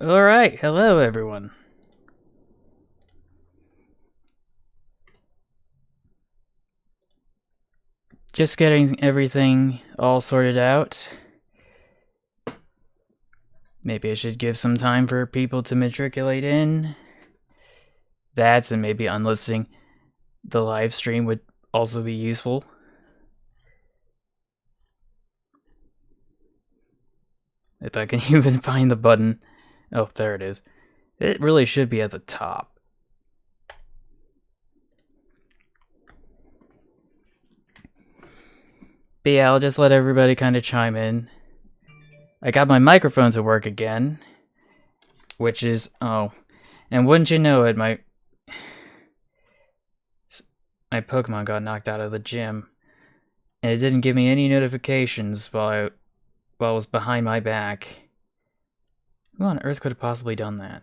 Alright, hello everyone. Just getting everything all sorted out. Maybe I should give some time for people to matriculate in. That and maybe unlisting the live stream would also be useful. If I can even find the button. Oh, there it is. It really should be at the top. But yeah, I'll just let everybody kind of chime in. I got my microphone to work again. Which is, oh. And wouldn't you know it, my Pokemon got knocked out of the gym. And it didn't give me any notifications while I was behind my back. Who on earth could have possibly done that?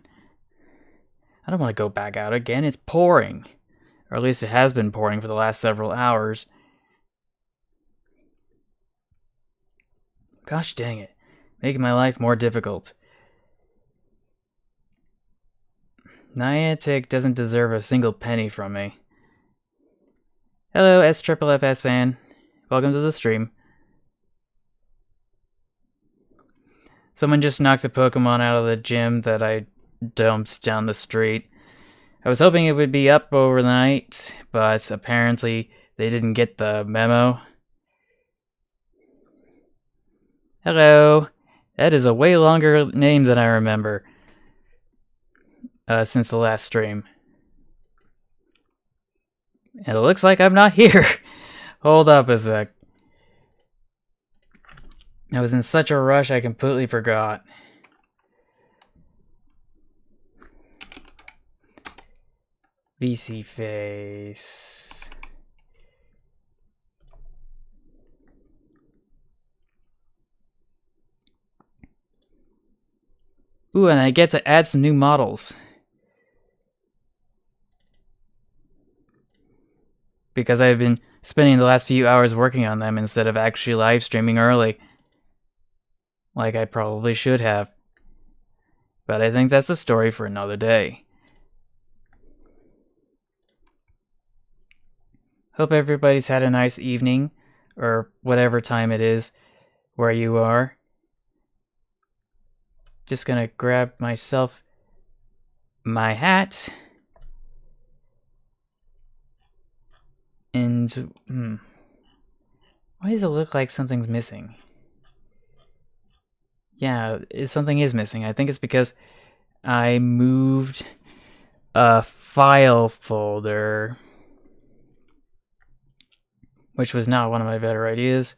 I don't want to go back out again. It's pouring. Or at least it has been pouring for the last several hours. Gosh dang it. Making my life more difficult. Niantic doesn't deserve a single penny from me. Hello, SFFS fan. Welcome to the stream. Someone just knocked a Pokemon out of the gym that I dumped down the street. I was hoping it would be up overnight, but apparently they didn't get the memo. Hello. That is a way longer name than I remember. Since the last stream. And it looks like I'm not here. Hold up a sec. I was in such a rush I completely forgot. VC face. Ooh, and I get to add some new models. Because I've been spending the last few hours working on them instead of actually live streaming early. Like I probably should have. But I think that's a story for another day. Hope everybody's had a nice evening, or whatever time it is where you are. Just gonna grab myself my hat. And, why does it look like something's missing? Yeah, something is missing. I think it's because I moved a file folder, which was not one of my better ideas.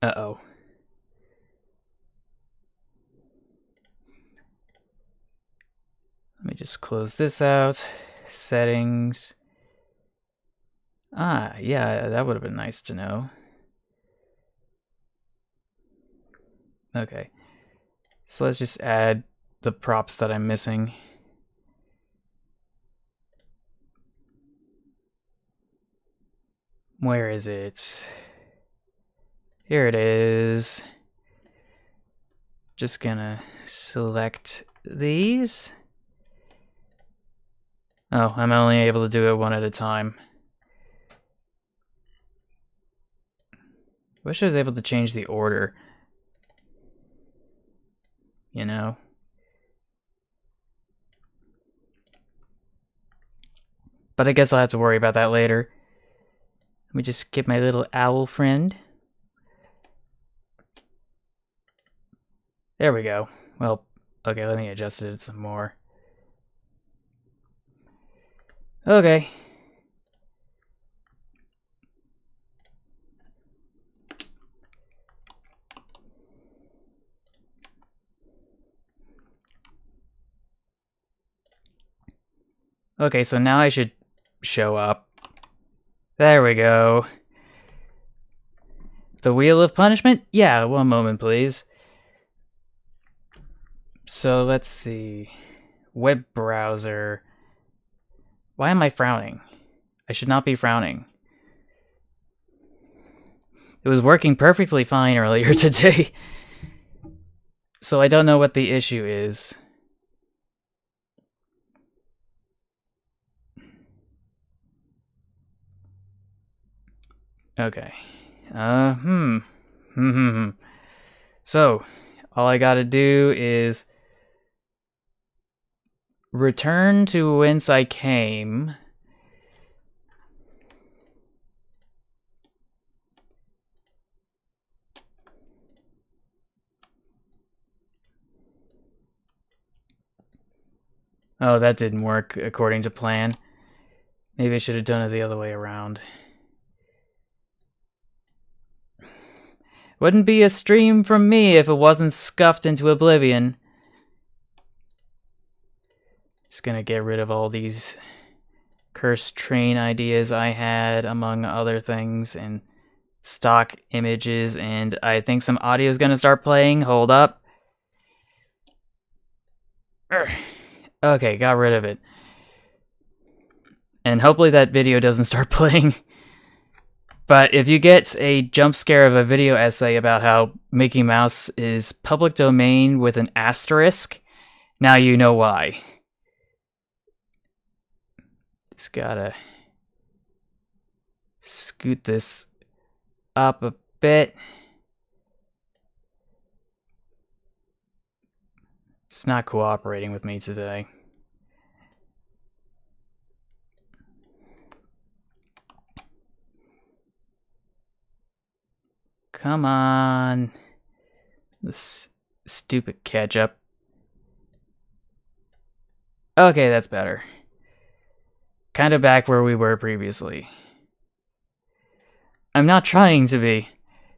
Uh-oh. Let me just close this out. Settings. Ah, yeah, that would have been nice to know. Okay. So let's just add the props that I'm missing. Where is it? Here it is. Just gonna select these. Oh, I'm only able to do it one at a time. Wish I was able to change the order. You know? But I guess I'll have to worry about that later. Let me just get my little owl friend. There we go. Well, okay, let me adjust it some more. Okay. Okay, so now I should show up. There we go. The Wheel of Punishment? Yeah, one moment, please. So let's see. Web browser. Why am I frowning? I should not be frowning. It was working perfectly fine earlier today. So I don't know what the issue is. Okay. So, all I gotta do is return to whence I came. Oh, that didn't work according to plan. Maybe I should have done it the other way around. Wouldn't be a stream from me if it wasn't scuffed into oblivion. Just gonna get rid of all these cursed train ideas I had, among other things, and stock images, and I think some audio is gonna start playing. Hold up. Okay, got rid of it. And hopefully that video doesn't start playing. But if you get a jump scare of a video essay about how Mickey Mouse is public domain with an asterisk, now you know why. Just gotta scoot this up a bit. It's not cooperating with me today. Come on. This stupid ketchup. Okay, that's better. Kind of back where we were previously. I'm not trying to be.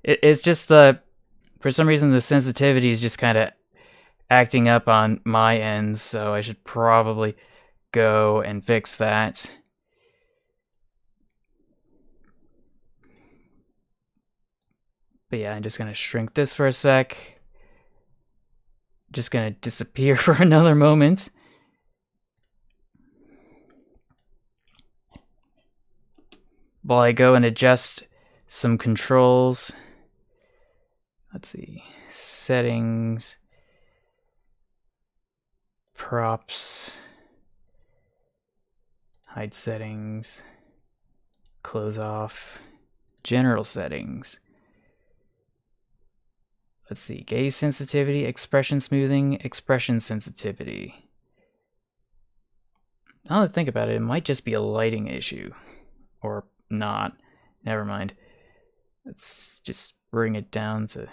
It's just for some reason the sensitivity is just kind of acting up on my end, so I should probably go and fix that. But yeah, I'm just gonna shrink this for a sec. Just gonna disappear for another moment. While I go and adjust some controls. Let's see. Settings. Props. Hide settings. Close off. General settings. Let's see. Gaze sensitivity, expression smoothing, expression sensitivity. Now that I think about it, it might just be a lighting issue. Or not. Never mind. Let's just bring it down to...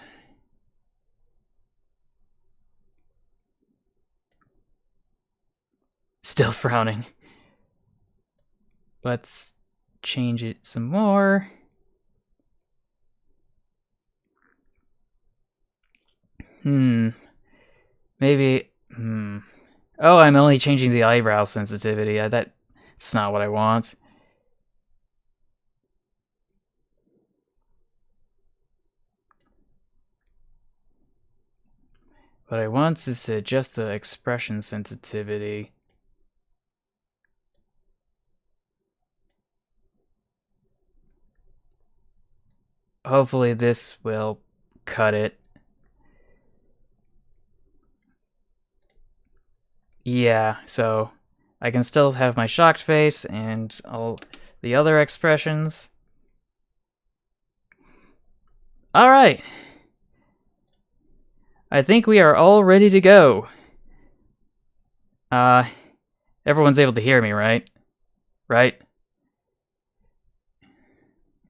Still frowning. Let's change it some more. Maybe... Oh, I'm only changing the eyebrow sensitivity. That's not what I want. What I want is to adjust the expression sensitivity. Hopefully this will cut it. Yeah, so I can still have my shocked face and all the other expressions. All right. I think we are all ready to go. Everyone's able to hear me, right? Right?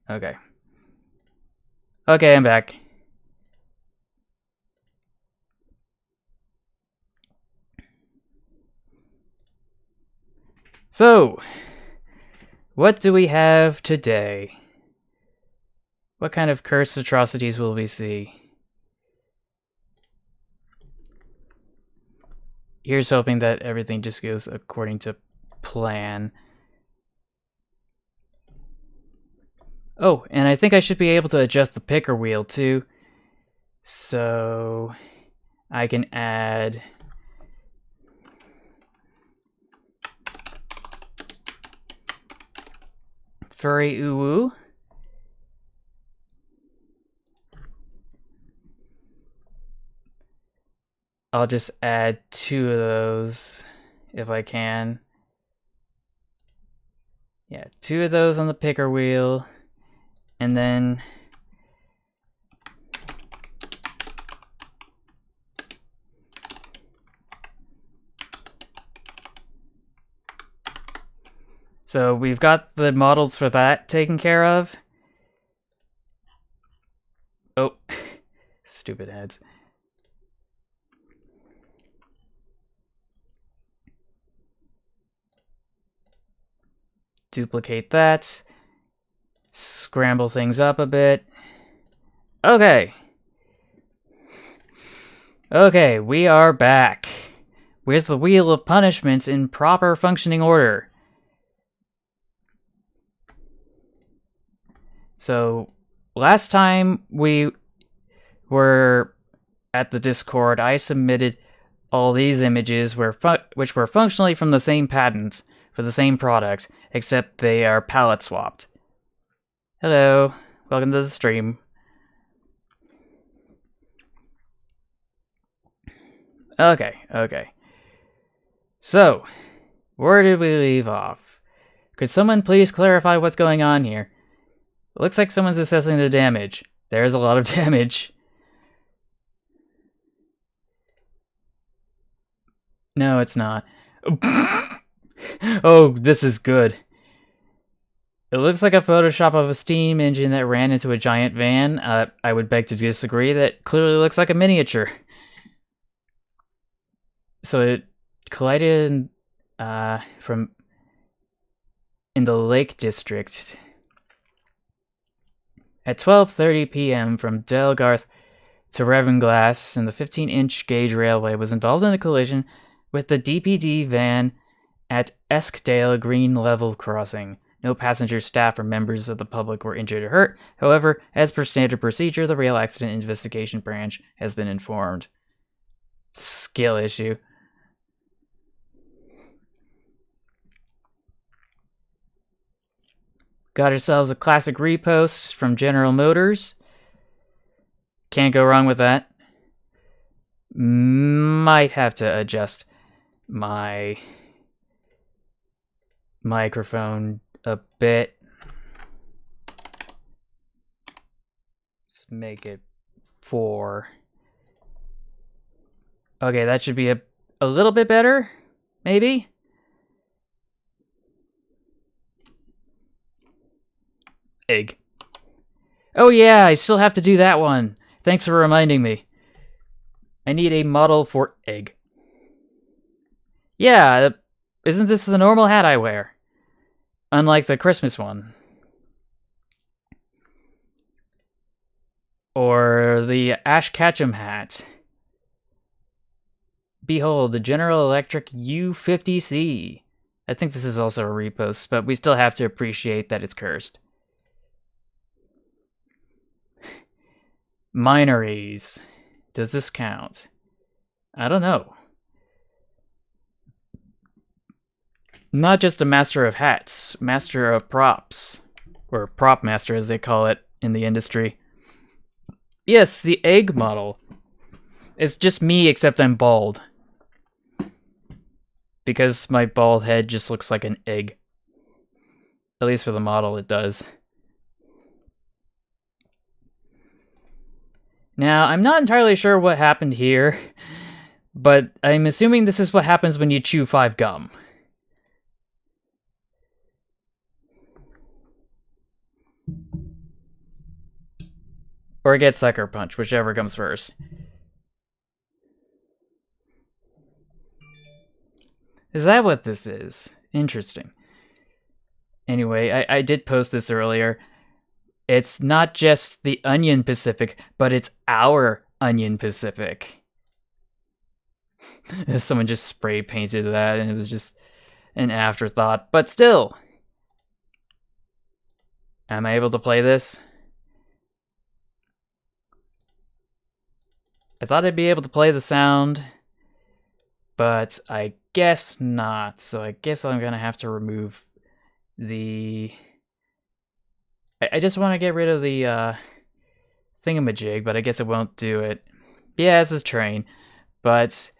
Okay. Okay, I'm back. So, what do we have today? What kind of cursed atrocities will we see? Here's hoping that everything just goes according to plan. Oh, and I think I should be able to adjust the picker wheel too. So I can add furry uwu. I'll just add 2 of those if I can. Yeah, 2 of those on the picker wheel, and then so we've got the models for that taken care of. Oh, stupid heads. Duplicate that. Scramble things up a bit. Okay. Okay, we are back with the Wheel of Punishments in proper functioning order. So, last time we were at the Discord, I submitted all these images which were functionally from the same patent for the same product, except they are palette swapped. Hello, welcome to the stream. Okay. So, where did we leave off? Could someone please clarify what's going on here? It looks like someone's assessing the damage. There's a lot of damage. No, it's not. Oh, this is good. It looks like a Photoshop of a steam engine that ran into a giant van. I would beg to disagree. That clearly looks like a miniature. So it collided in the Lake District at 12:30 p.m. from Delgarth to Revenglass, and the 15-inch gauge railway was involved in a collision with the DPD van at Eskdale Green Level Crossing. No passengers, staff, or members of the public were injured or hurt. However, as per standard procedure, the Rail Accident Investigation Branch has been informed. Skill issue. Got ourselves a classic repost from General Motors. Can't go wrong with that. Might have to adjust my microphone a bit. Let's make it 4. Okay, that should be a little bit better, maybe? Egg. Oh yeah, I still have to do that one. Thanks for reminding me. I need a model for egg. Yeah, isn't this the normal hat I wear? Unlike the Christmas one. Or the Ash Ketchum hat. Behold, the General Electric U50C. I think this is also a repost, but we still have to appreciate that it's cursed. Minories. Does this count? I don't know. Not just a master of hats, master of props. Or prop master as they call it in the industry. Yes, the egg model. It's just me except I'm bald. Because my bald head just looks like an egg. At least for the model it does. Now, I'm not entirely sure what happened here, but I'm assuming this is what happens when you chew 5 gum. Or get sucker punch, whichever comes first. Is that what this is? Interesting. Anyway, I did post this earlier. It's not just the Onion Pacific, but it's our Onion Pacific. Someone just spray painted that and it was just an afterthought. But still. Am I able to play this? I thought I'd be able to play the sound, but I guess not. So I guess I'm gonna have to remove the... I just want to get rid of the thingamajig, but I guess it won't do it. Yeah, it's this train, but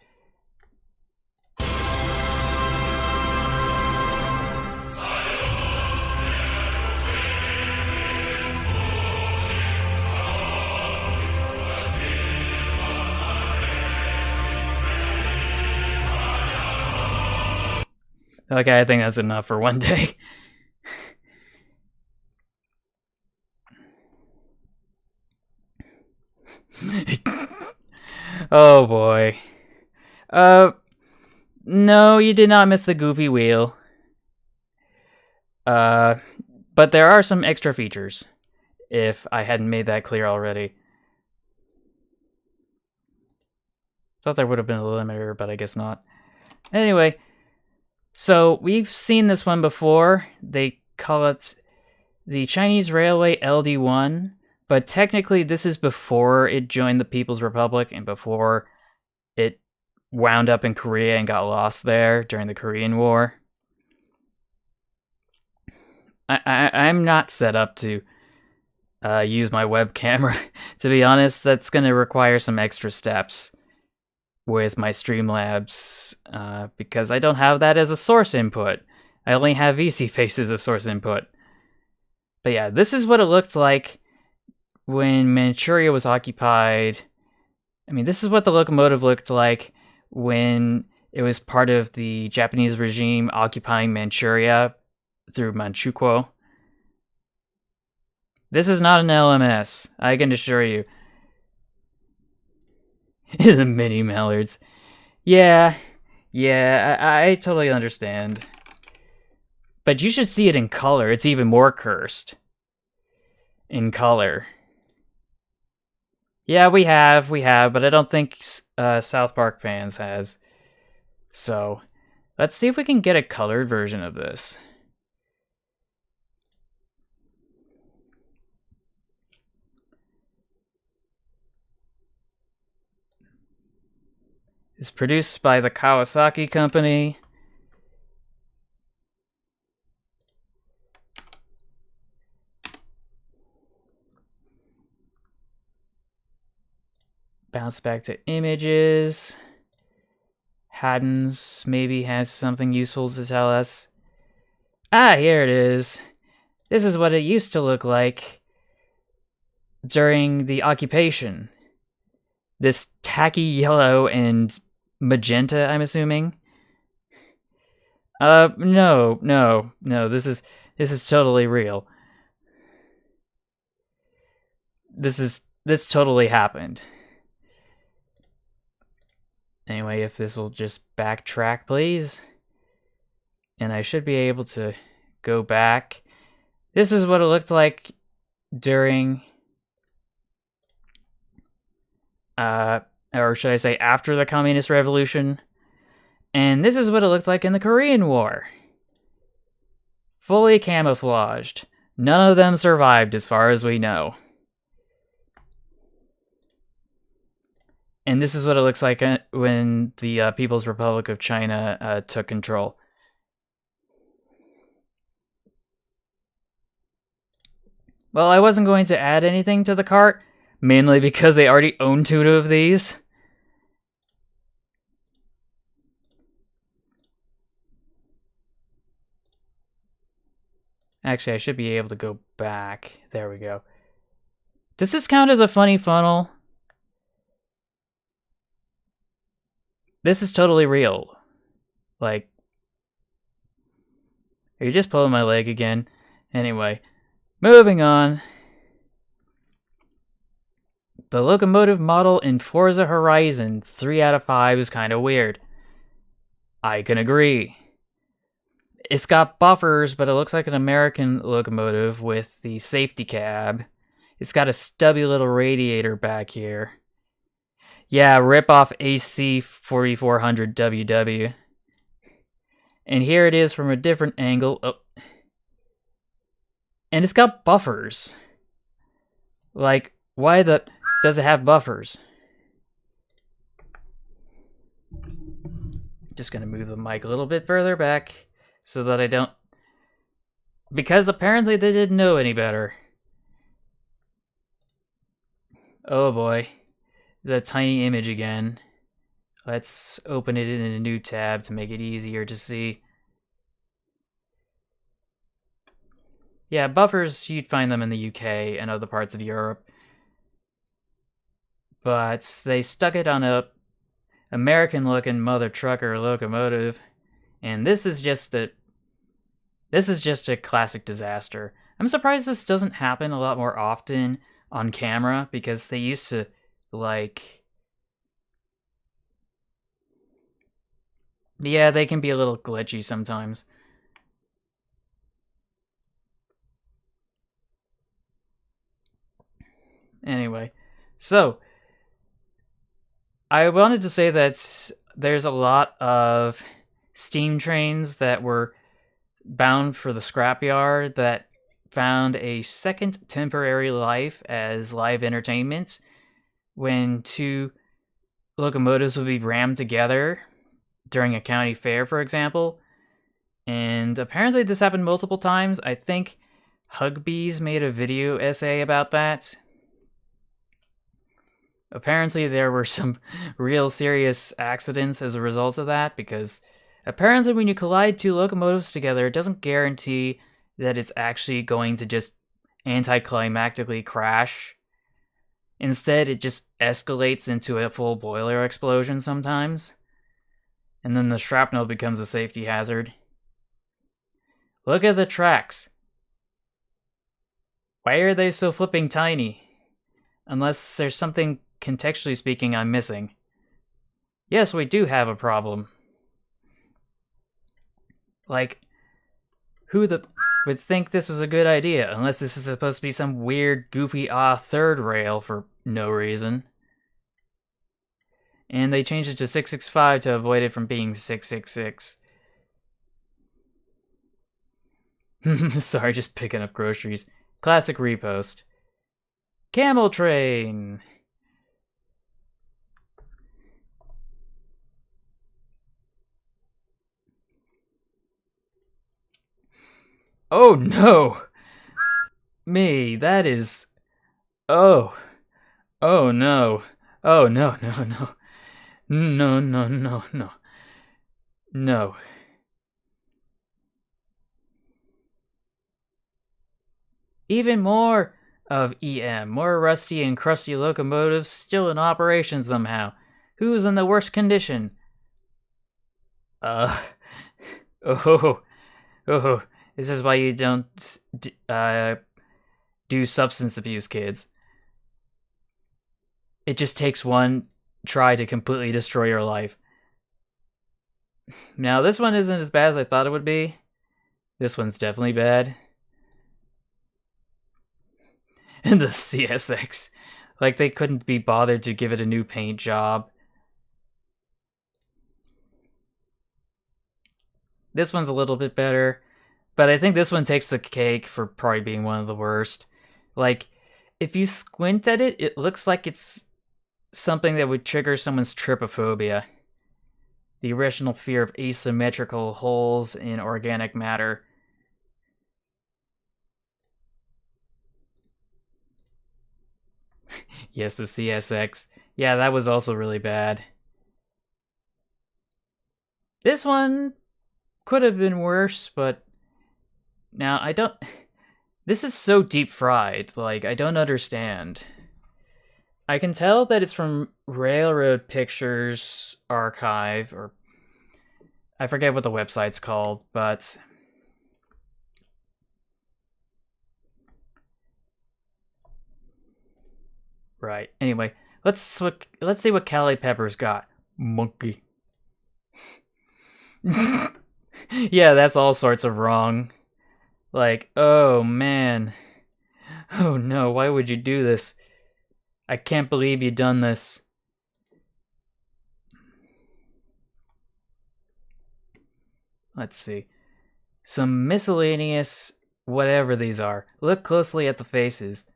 okay, I think that's enough for one day. Oh boy. No, you did not miss the goofy wheel. But there are some extra features, if I hadn't made that clear already. Thought there would have been a limiter, but I guess not. Anyway, so we've seen this one before. They call it the Chinese Railway LD1, but technically this is before it joined the People's Republic and before it wound up in Korea and got lost there during the Korean War. I'm not set up to use my web camera. To be honest, that's going to require some extra steps with my Streamlabs because I don't have that as a source input. I only have VCFace as a source input. But yeah, this is what it looked like when Manchuria was occupied. I mean, this is what the locomotive looked like when it was part of the Japanese regime occupying Manchuria through Manchukuo. This is not an LMS, I can assure you. The mini mallards. Yeah, I totally understand. But you should see it in color. It's even more cursed. In color. Yeah, we have, but I don't think South Park fans has. So, let's see if we can get a colored version of this. It's produced by the Kawasaki Company. Bounce back to images. Haddon's maybe has something useful to tell us. Ah, here it is. This is what it used to look like during the occupation. This tacky yellow and magenta, I'm assuming. No. This is totally real. This totally happened. Anyway, if this will just backtrack, please. And I should be able to go back. This is what it looked like during or should I say after the Communist Revolution. And this is what it looked like in the Korean War. Fully camouflaged. None of them survived as far as we know. And this is what it looks like when the People's Republic of China took control. Well, I wasn't going to add anything to the cart, mainly because they already own 2 of these. Actually, I should be able to go back. There we go. Does this count as a funny funnel? This is totally real. Like, are you just pulling my leg again? Anyway, moving on. The locomotive model in Forza Horizon 3 out of 5 is kind of weird. I can agree. It's got buffers, but it looks like an American locomotive with the safety cab. It's got a stubby little radiator back here. Yeah, rip off AC 4400 WW. And here it is from a different angle. Oh. And it's got buffers. Like, why the does it have buffers? Just gonna move the mic a little bit further back so that I don't... Because apparently they didn't know any better. Oh boy. The tiny image again. Let's open it in a new tab to make it easier to see. Yeah, buffers, you'd find them in the UK and other parts of Europe. But they stuck it on a American-looking mother trucker locomotive, and this is just a classic disaster. I'm surprised this doesn't happen a lot more often on camera, because they used to, like... Yeah, they can be a little glitchy sometimes. Anyway, so... I wanted to say that there's a lot of steam trains that were bound for the scrapyard that found a second temporary life as live entertainment when two locomotives would be rammed together during a county fair, for example. And apparently this happened multiple times. I think Hugbees made a video essay about that. Apparently there were some real serious accidents as a result of that, because apparently when you collide two locomotives together, it doesn't guarantee that it's actually going to just anticlimactically crash. Instead, it just escalates into a full boiler explosion sometimes, and then the shrapnel becomes a safety hazard. Look at the tracks. Why are they so flipping tiny? Unless there's something, contextually speaking, I'm missing. Yes, we do have a problem. Like, who would think this was a good idea, unless this is supposed to be some weird, goofy, third rail for no reason. And they changed it to 665 to avoid it from being 666. Sorry, just picking up groceries. Classic repost. Camel train! Oh no! Me, that is... Oh. Oh no. Oh no, no, no. No, no, no, no. No. Even more of EM. More rusty and crusty locomotives still in operation somehow. Who's in the worst condition? Oh. Oh. This is why you don't do substance abuse, kids. It just takes one try to completely destroy your life. Now, this one isn't as bad as I thought it would be. This one's definitely bad. And the CSX. Like, they couldn't be bothered to give it a new paint job. This one's a little bit better. But I think this one takes the cake for probably being one of the worst. Like, if you squint at it, it looks like it's something that would trigger someone's trypophobia. The irrational fear of asymmetrical holes in organic matter. Yes, the CSX. Yeah, that was also really bad. This one could have been worse, but... Now, I don't... This is so deep fried, like, I don't understand. I can tell that it's from Railroad Pictures Archive, or... I forget what the website's called, but... Right, anyway, let's see what Cali Pepper's got. Monkey. Yeah, that's all sorts of wrong. Like, oh man. Oh no, why would you do this? I can't believe you done this. Let's see. Some miscellaneous whatever these are. Look closely at the faces.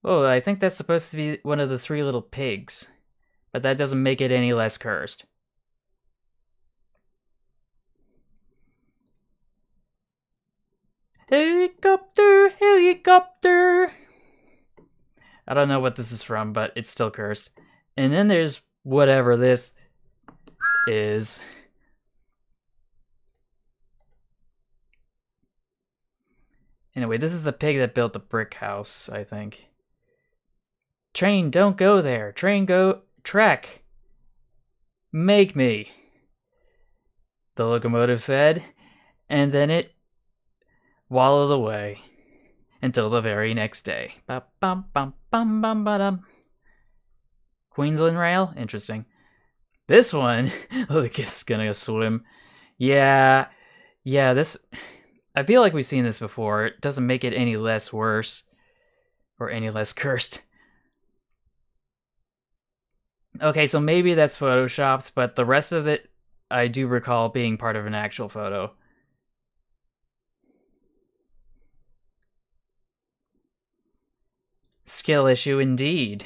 Oh, I think that's supposed to be one of the three little pigs. But that doesn't make it any less cursed. Helicopter, helicopter. I don't know what this is from, but it's still cursed. And then there's whatever this. is. Anyway, this is the pig that built the brick house, I think. Train, don't go there. Train, go trek. Make me, the locomotive said, and then it wallowed away until the very next day. Queensland Rail? Interesting. This one, look, it's gonna swim. Yeah, this... I feel like we've seen this before. It doesn't make it any less worse. Or any less cursed. Okay, so maybe that's photoshopped, but the rest of it, I do recall being part of an actual photo. Skill issue indeed.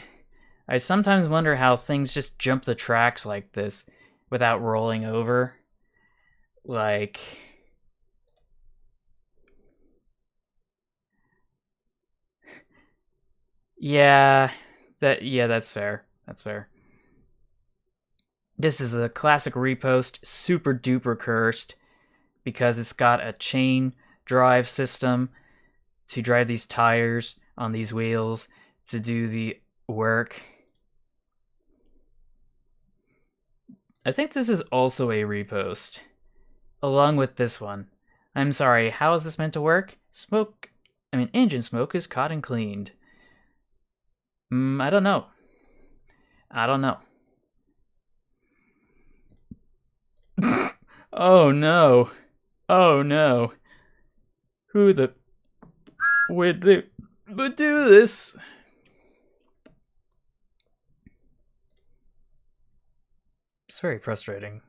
I sometimes wonder how things just jump the tracks like this without rolling over. Like... Yeah, that's fair. That's fair. This is a classic repost, super duper cursed, because it's got a chain drive system to drive these tires on these wheels to do the work. I think this is also a repost, along with this one. I'm sorry, how is this meant to work? Engine smoke is caught and cleaned. I don't know. Oh no. Oh no. Who the... would do this? It's very frustrating.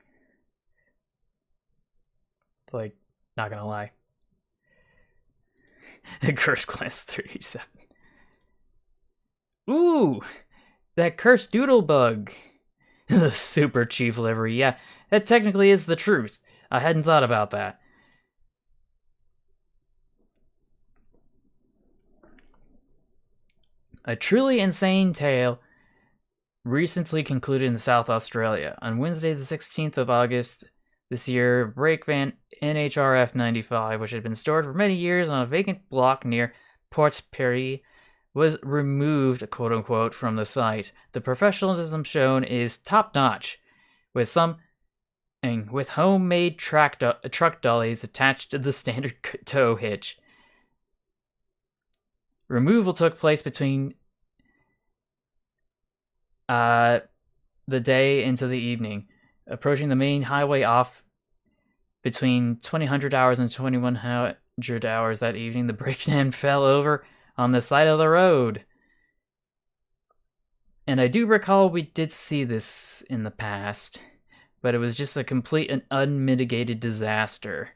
Like, not gonna lie. Curse Class 37. Ooh! That cursed doodle bug. The super chief livery, yeah. That technically is the truth. I hadn't thought about that. A truly insane tale recently concluded in South Australia. On Wednesday, the 16th of August this year, brake van NHRF 95, which had been stored for many years on a vacant block near Port Pirie, was removed, quote-unquote, from the site. The professionalism shown is top-notch, with homemade truck dollies attached to the standard tow hitch. Removal took place between the day into the evening. Approaching the main highway off between 2000 hours and 2100 hours that evening, the brakeman fell over on the side of the road. And I do recall we did see this in the past, but it was just a complete and unmitigated disaster.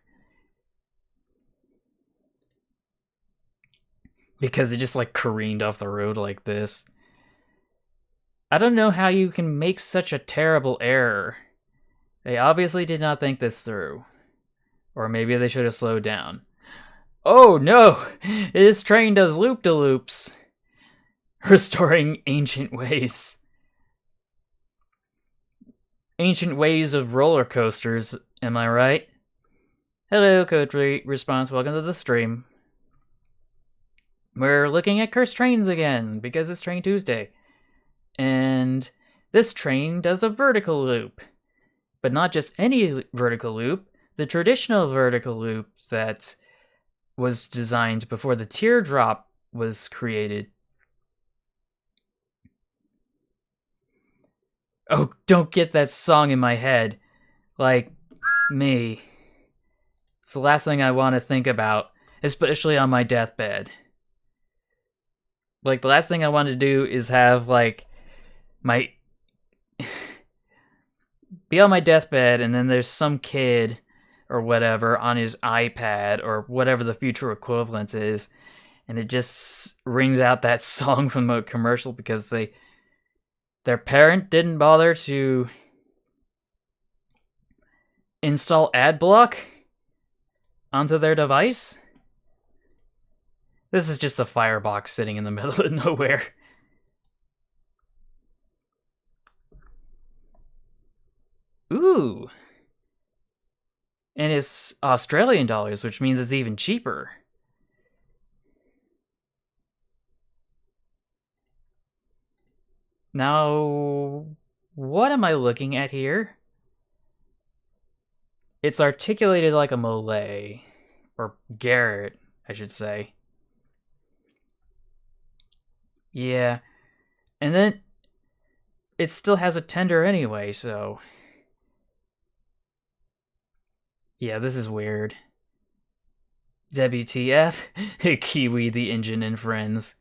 Because it just like careened off the road like this. I don't know how you can make such a terrible error. They obviously did not think this through. Or maybe they should have slowed down. Oh no! This train does loop-de-loops. Restoring ancient ways. Ancient ways of roller coasters, am I right? Hello, Code Response, welcome to the stream. We're looking at cursed trains again, because it's Train Tuesday. And this train does a vertical loop. But not just any vertical loop, the traditional vertical loop that was designed before the teardrop was created. Oh, don't get that song in my head. Like, me. It's the last thing I want to think about, especially on my deathbed. Like, the last thing I want to do is have, like, be on my deathbed, and then there's some kid or whatever on his iPad or whatever the future equivalent is, and it just rings out that song from a commercial because their parent didn't bother to install ad block onto their device. This is just a firebox sitting in the middle of nowhere. Ooh. And it's Australian dollars, which means it's even cheaper. Now, what am I looking at here? It's articulated like a Malay. Or Garrett, I should say. Yeah. And then it still has a tender anyway, so... Yeah, this is weird. WTF? Kiwi the engine and friends.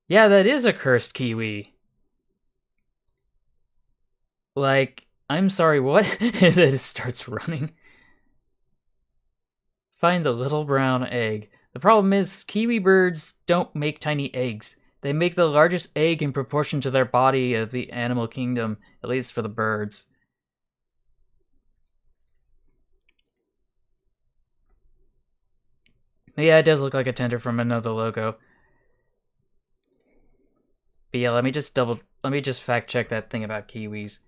Yeah, that is a cursed Kiwi. Like, I'm sorry, what? And then it starts running. Find the little brown egg. The problem is, Kiwi birds don't make tiny eggs. They make the largest egg in proportion to their body of the animal kingdom, at least for the birds. Yeah, it does look like a tender from another logo. But yeah, let me just fact check that thing about Kiwis.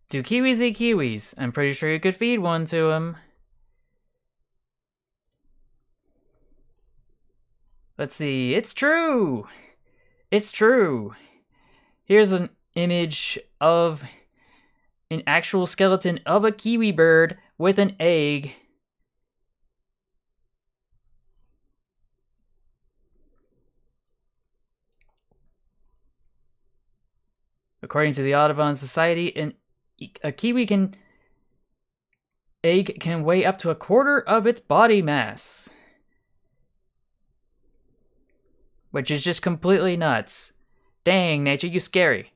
Do kiwis eat kiwis? I'm pretty sure you could feed one to them. Let's see. It's true! It's true. Here's an image of an actual skeleton of a kiwi bird with an egg. According to the Audubon Society, a kiwi egg can weigh up to a quarter of its body mass. Which is just completely nuts. Dang, nature, you scary.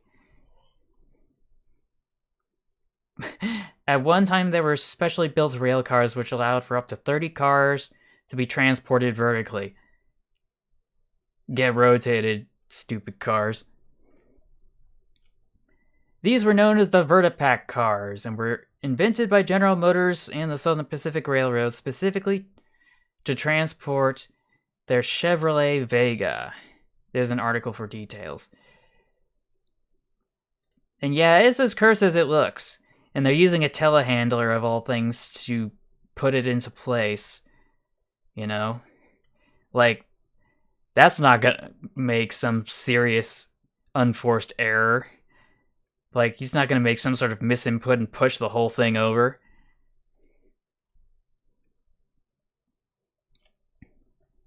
At one time, there were specially built rail cars which allowed for up to 30 cars to be transported vertically. Get rotated, stupid cars. These were known as the Vertipack cars and were invented by General Motors and the Southern Pacific Railroad specifically to transport their Chevrolet Vega. There's an article for details. And yeah, it's as cursed as it looks. And they're using a telehandler of all things to put it into place. You know? Like, that's not gonna make some serious unforced error. Like, he's not gonna make some sort of misinput and push the whole thing over.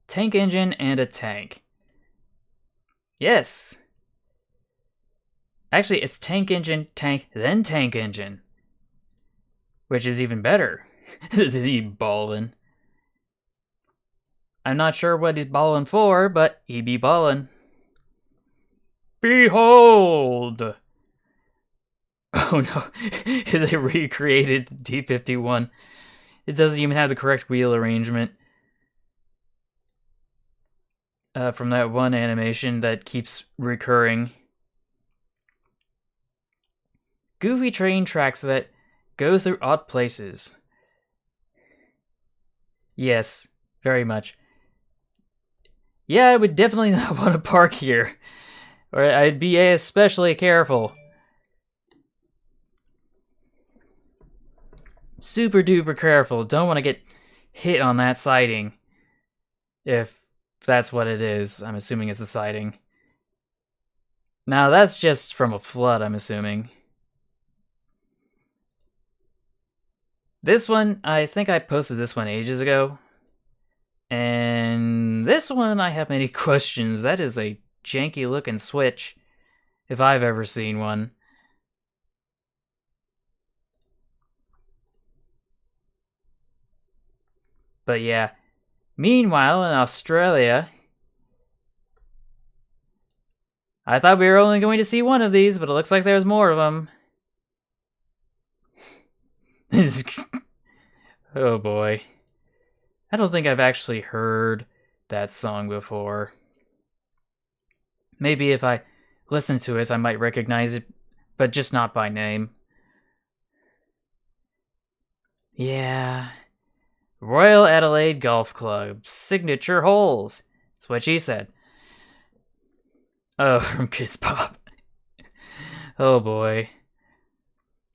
Tank engine and a tank. Yes. Actually, it's tank engine, tank, then tank engine. Which is even better. He ballin'. I'm not sure what he's ballin' for, but he be ballin'. Behold! Oh no, they recreated the D-51. It doesn't even have the correct wheel arrangement. From that one animation that keeps recurring. Goofy train tracks that go through odd places. Yes, very much. Yeah, I would definitely not want to park here. Or I'd be especially careful. Super duper careful. Don't want to get hit on that siding. If that's what it is. I'm assuming it's a siding. Now that's just from a flood, I'm assuming. This one, I think I posted this one ages ago. And this one, I have many questions. That is a janky looking switch, if I've ever seen one. But yeah. Meanwhile, in Australia, I thought we were only going to see one of these, but it looks like there's more of them. Oh boy. I don't think I've actually heard that song before. Maybe if I listen to it, I might recognize it, but just not by name. Yeah. Royal Adelaide Golf Club, signature holes. That's what she said. Oh, from Kids Pop. Oh boy.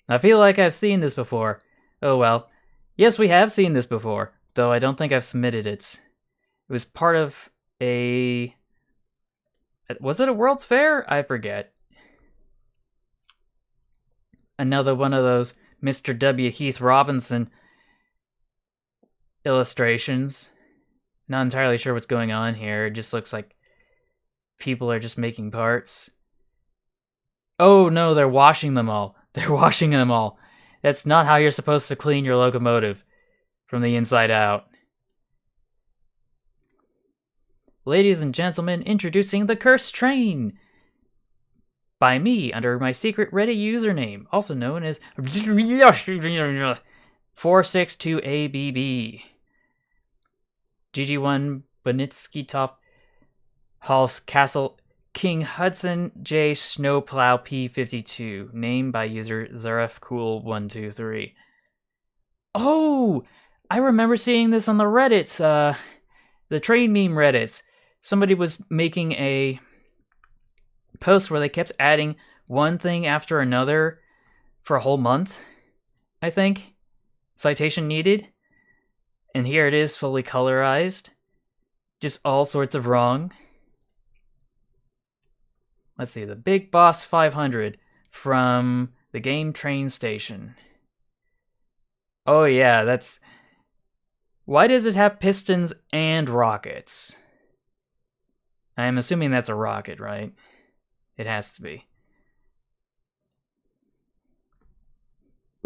I feel like I've seen this before. Oh well. Yes, we have seen this before, though I don't think I've submitted it. It was part of a... Was it a World's Fair? I forget. Another one of those Mr. W. Heath Robinson illustrations. Not entirely sure what's going on here. It just looks like people are just making parts. Oh no, they're washing them all. They're washing them all. That's not how you're supposed to clean your locomotive from the inside out. Ladies and gentlemen, introducing the Cursed Train! By me, under my secret Reddit username, also known as 462ABB. GG1 Bonitsky Top Hall's Castle King Hudson J Snowplow P52, named by user ZarefCool123. Oh, I remember seeing this on the Reddits, the train meme Reddits. Somebody was making a post where they kept adding one thing after another for a whole month, I think. Citation needed. And here it is, fully colorized. Just all sorts of wrong. Let's see, the Big Boss 500 from the game Train Station. Oh yeah, that's... Why does it have pistons and rockets? I'm assuming that's a rocket, right? It has to be.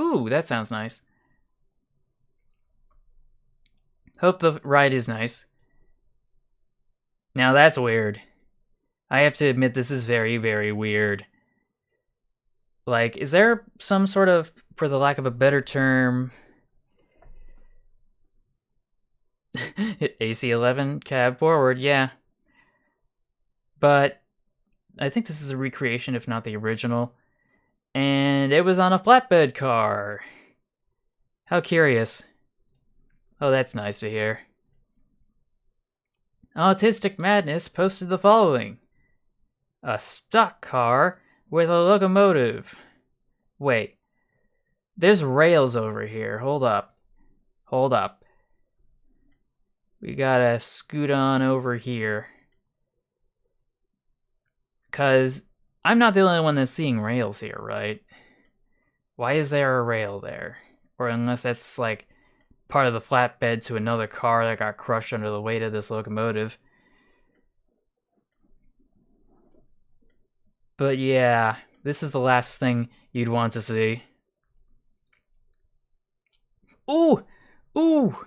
Ooh, that sounds nice. Hope the ride is nice. Now that's weird. I have to admit this is very, very weird. Like, is there some sort of, for the lack of a better term... AC-11 cab forward, yeah. But I think this is a recreation, if not the original. And it was on a flatbed car. How curious. Oh, that's nice to hear. Autistic Madness posted the following. A stock car with a locomotive. Wait. There's rails over here. Hold up. Hold up. We gotta scoot on over here. Because I'm not the only one that's seeing rails here, right? Why is there a rail there? Or unless that's like part of the flatbed to another car that got crushed under the weight of this locomotive. But yeah, this is the last thing you'd want to see. Ooh! Ooh!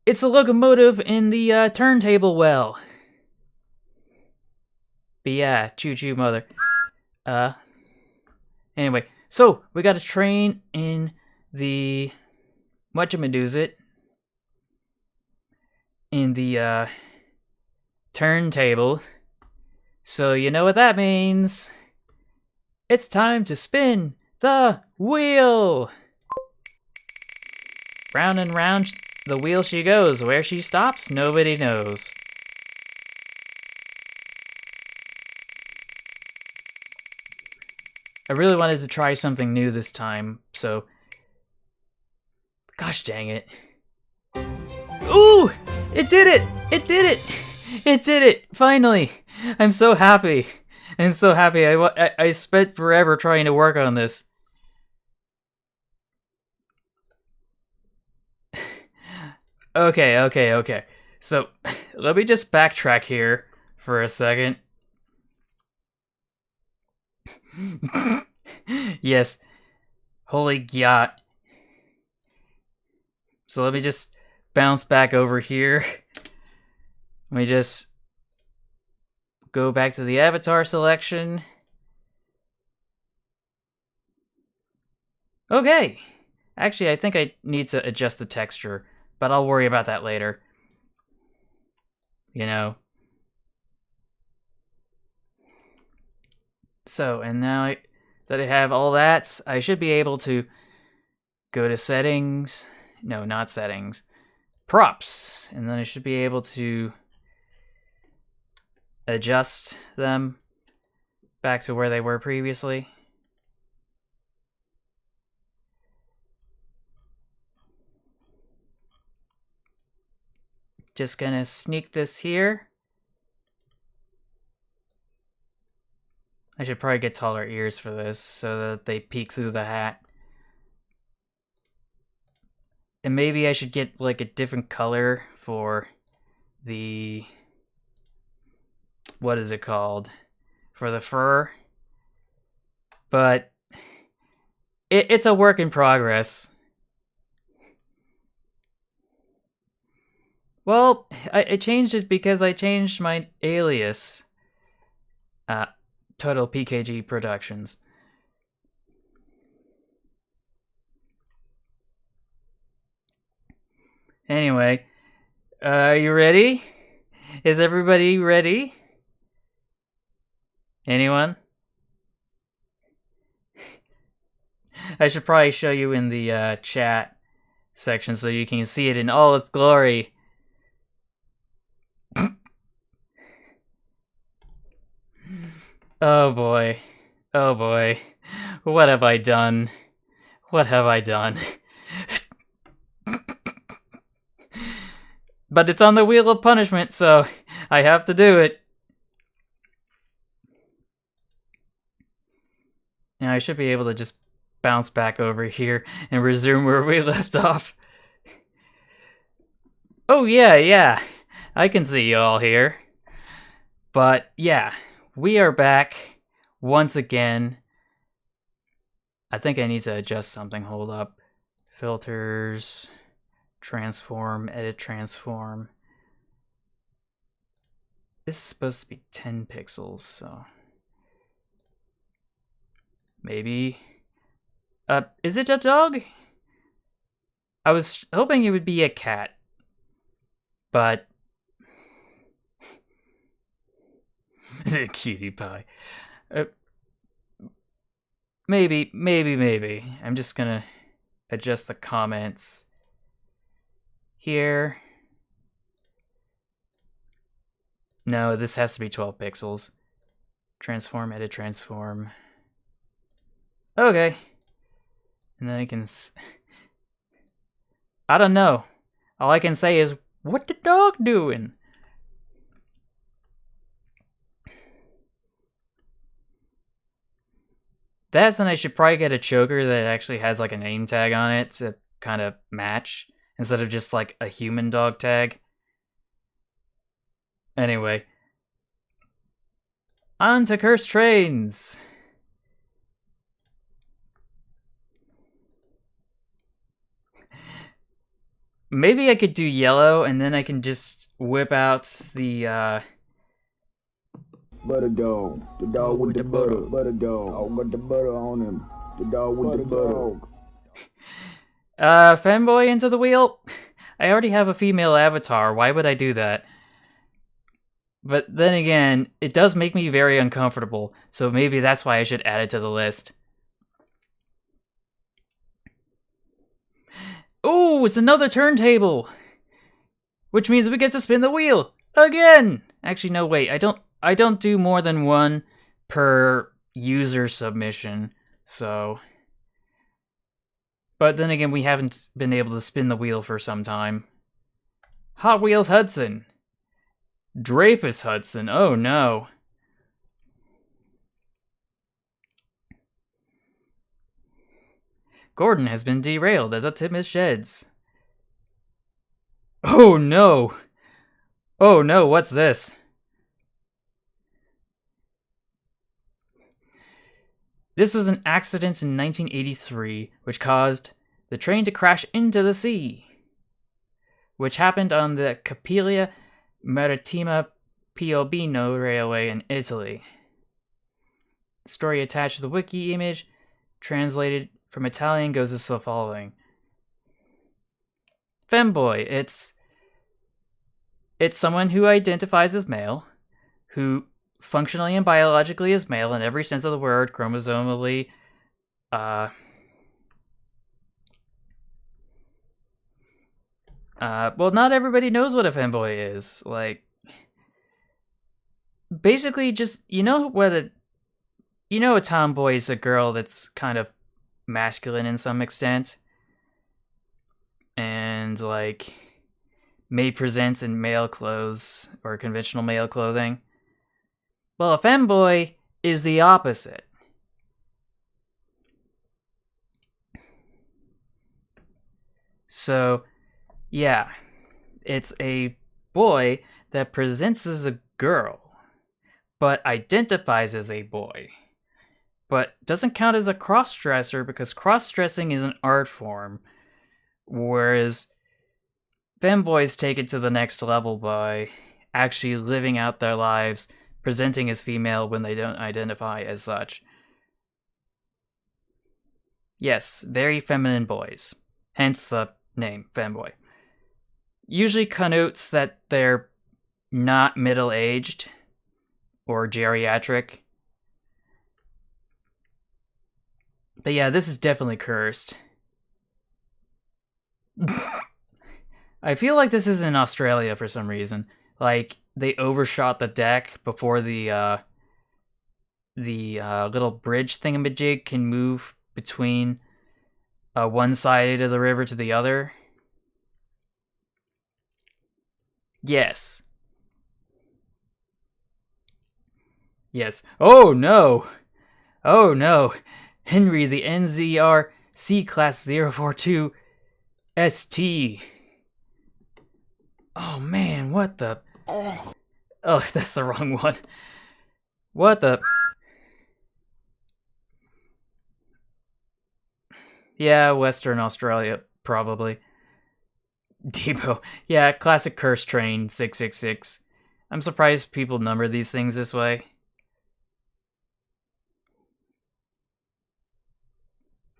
It's a locomotive in the turntable well. But yeah, choo-choo mother. Anyway, so we got a train in the whatchamadoosit in the turntable. So you know what that means. It's time to spin the wheel. Round and round the wheel she goes. Where she stops, nobody knows. I really wanted to try something new this time, so... Gosh dang it. Ooh! It did it! It did it! It did it! Finally! I'm so happy. I'm so happy. I spent forever trying to work on this. Okay. So, let me just backtrack here for a second. Yes. Holy yacht. So let me just bounce back over here. Let me just go back to the avatar selection. Okay. Actually, I think I need to adjust the texture, but I'll worry about that later. You know. So, and now that I have all that, I should be able to go to settings. No, not settings. Props. And then I should be able to adjust them back to where they were previously. Just gonna sneak this here. I should probably get taller ears for this so that they peek through the hat. And maybe I should get like a different color for the... what is it called? For the fur. But it's a work in progress. Well, I changed it because I changed my alias. Total PKG Productions. Anyway, are you ready? Is everybody ready? Anyone? I should probably show you in the chat section so you can see it in all its glory. Oh boy. Oh boy. What have I done? What have I done? But it's on the wheel of punishment, so I have to do it. Now I should be able to just bounce back over here and resume where we left off. Oh yeah. I can see you all here. But yeah, we are back once again. I think I need to adjust something. Hold up. Filters, transform, edit transform. This is supposed to be 10 pixels, so maybe. Is it a dog? I was hoping it would be a cat, but cutie pie. Maybe. I'm just gonna adjust the comments here. No, this has to be 12 pixels. Transform, edit, transform. Okay. And then I can... I don't know. All I can say is, what the dog doing? That's when I should probably get a choker that actually has like a name tag on it to kind of match, instead of just like a human dog tag. Anyway. On to Cursed Trains! Maybe I could do yellow, and then I can just whip out the, Butter dog. The dog with the butter. Butter dog. I got the butter on him. The dog with the butter. Femboy into the wheel? I already have a female avatar, why would I do that? But then again, it does make me very uncomfortable, so maybe that's why I should add it to the list. Oh, it's another turntable! Which means we get to spin the wheel! Again! Actually, no, wait, I don't do more than one per user submission, so... But then again, we haven't been able to spin the wheel for some time. Hot Wheels Hudson. Dreyfus Hudson, oh no. Gordon has been derailed as a timid sheds. Oh no! Oh no, what's this? This was an accident in 1983 which caused the train to crash into the sea, which happened on the Capilla Marittima Piombino Railway in Italy. Story attached to the wiki image, translated from Italian, goes as the following. Femboy, it's someone who identifies as male, who functionally and biologically is male in every sense of the word, chromosomally. Well, not everybody knows what a femboy is. Like, basically, just a tomboy is a girl that's kind of masculine in some extent, and like may present in male clothes or conventional male clothing. Well, a femboy is the opposite. So, yeah, it's a boy that presents as a girl, but identifies as a boy, but doesn't count as a cross-dresser because cross-dressing is an art form, whereas femboys take it to the next level by actually living out their lives, presenting as female when they don't identify as such. Yes, very feminine boys, hence the name femboy. Usually connotes that they're not middle-aged or geriatric. But yeah, this is definitely cursed. I feel like this is in Australia for some reason. Like, they overshot the deck before the little bridge thingamajig can move between one side of the river to the other. Yes. Yes. Oh no! Oh no! Henry the NZR C-Class 042 ST. Oh man, what the... Oh, that's the wrong one. What the... Yeah, Western Australia, probably. Depot. Yeah, classic curse train, 666. I'm surprised people number these things this way.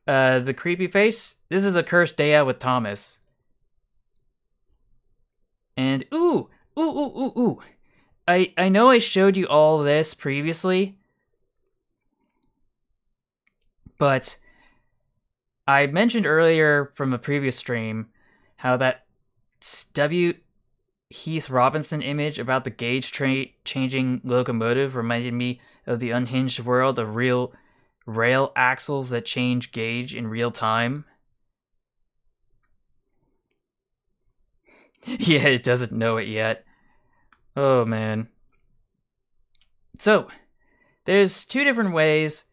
The creepy face? This is a cursed day out with Thomas. And ooh! I know I showed you all this previously, but I mentioned earlier from a previous stream how that W. Heath Robinson image about the gauge changing locomotive reminded me of the unhinged world of real rail axles that change gauge in real time. Yeah, it doesn't know it yet. Oh man. So, there's two different ways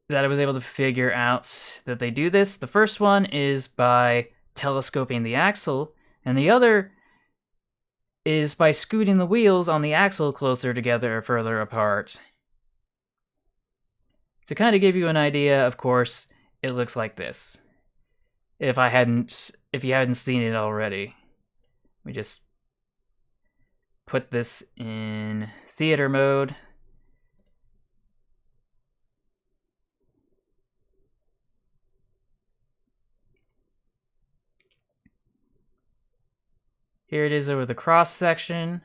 that I was able to figure out that they do this. The first one is by telescoping the axle, and the other is by scooting the wheels on the axle closer together or further apart. To kind of give you an idea, of course, it looks like this. If you hadn't seen it already. We just put this in theater mode. Here it is over the cross section.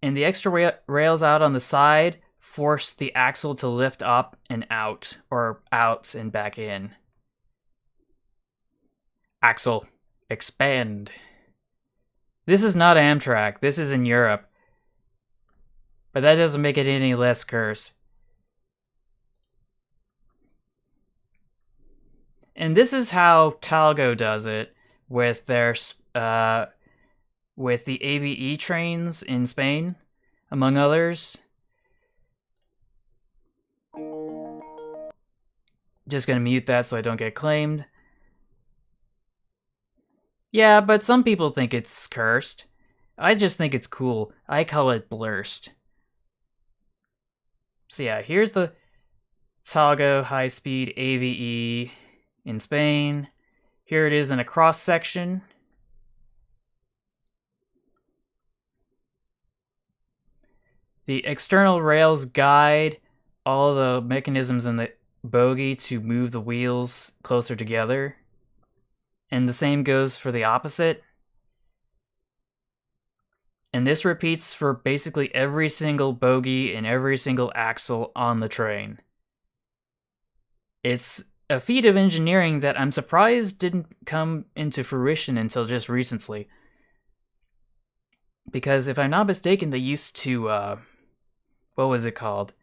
And the extra rails out on the side force the axle to lift up and out, or out and back in. Axle, expand. This is not Amtrak, this is in Europe. But that doesn't make it any less cursed. And this is how Talgo does it with their with the AVE trains in Spain, among others. Just gonna mute that so I don't get claimed. Yeah, but some people think it's cursed. I just think it's cool. I call it blurst. So yeah, here's the Talgo high-speed AVE in Spain. Here it is in a cross section. The external rails guide all the mechanisms in the bogie to move the wheels closer together. And the same goes for the opposite. And this repeats for basically every single bogie and every single axle on the train. It's a feat of engineering that I'm surprised didn't come into fruition until just recently. Because if I'm not mistaken, they used to, what was it called?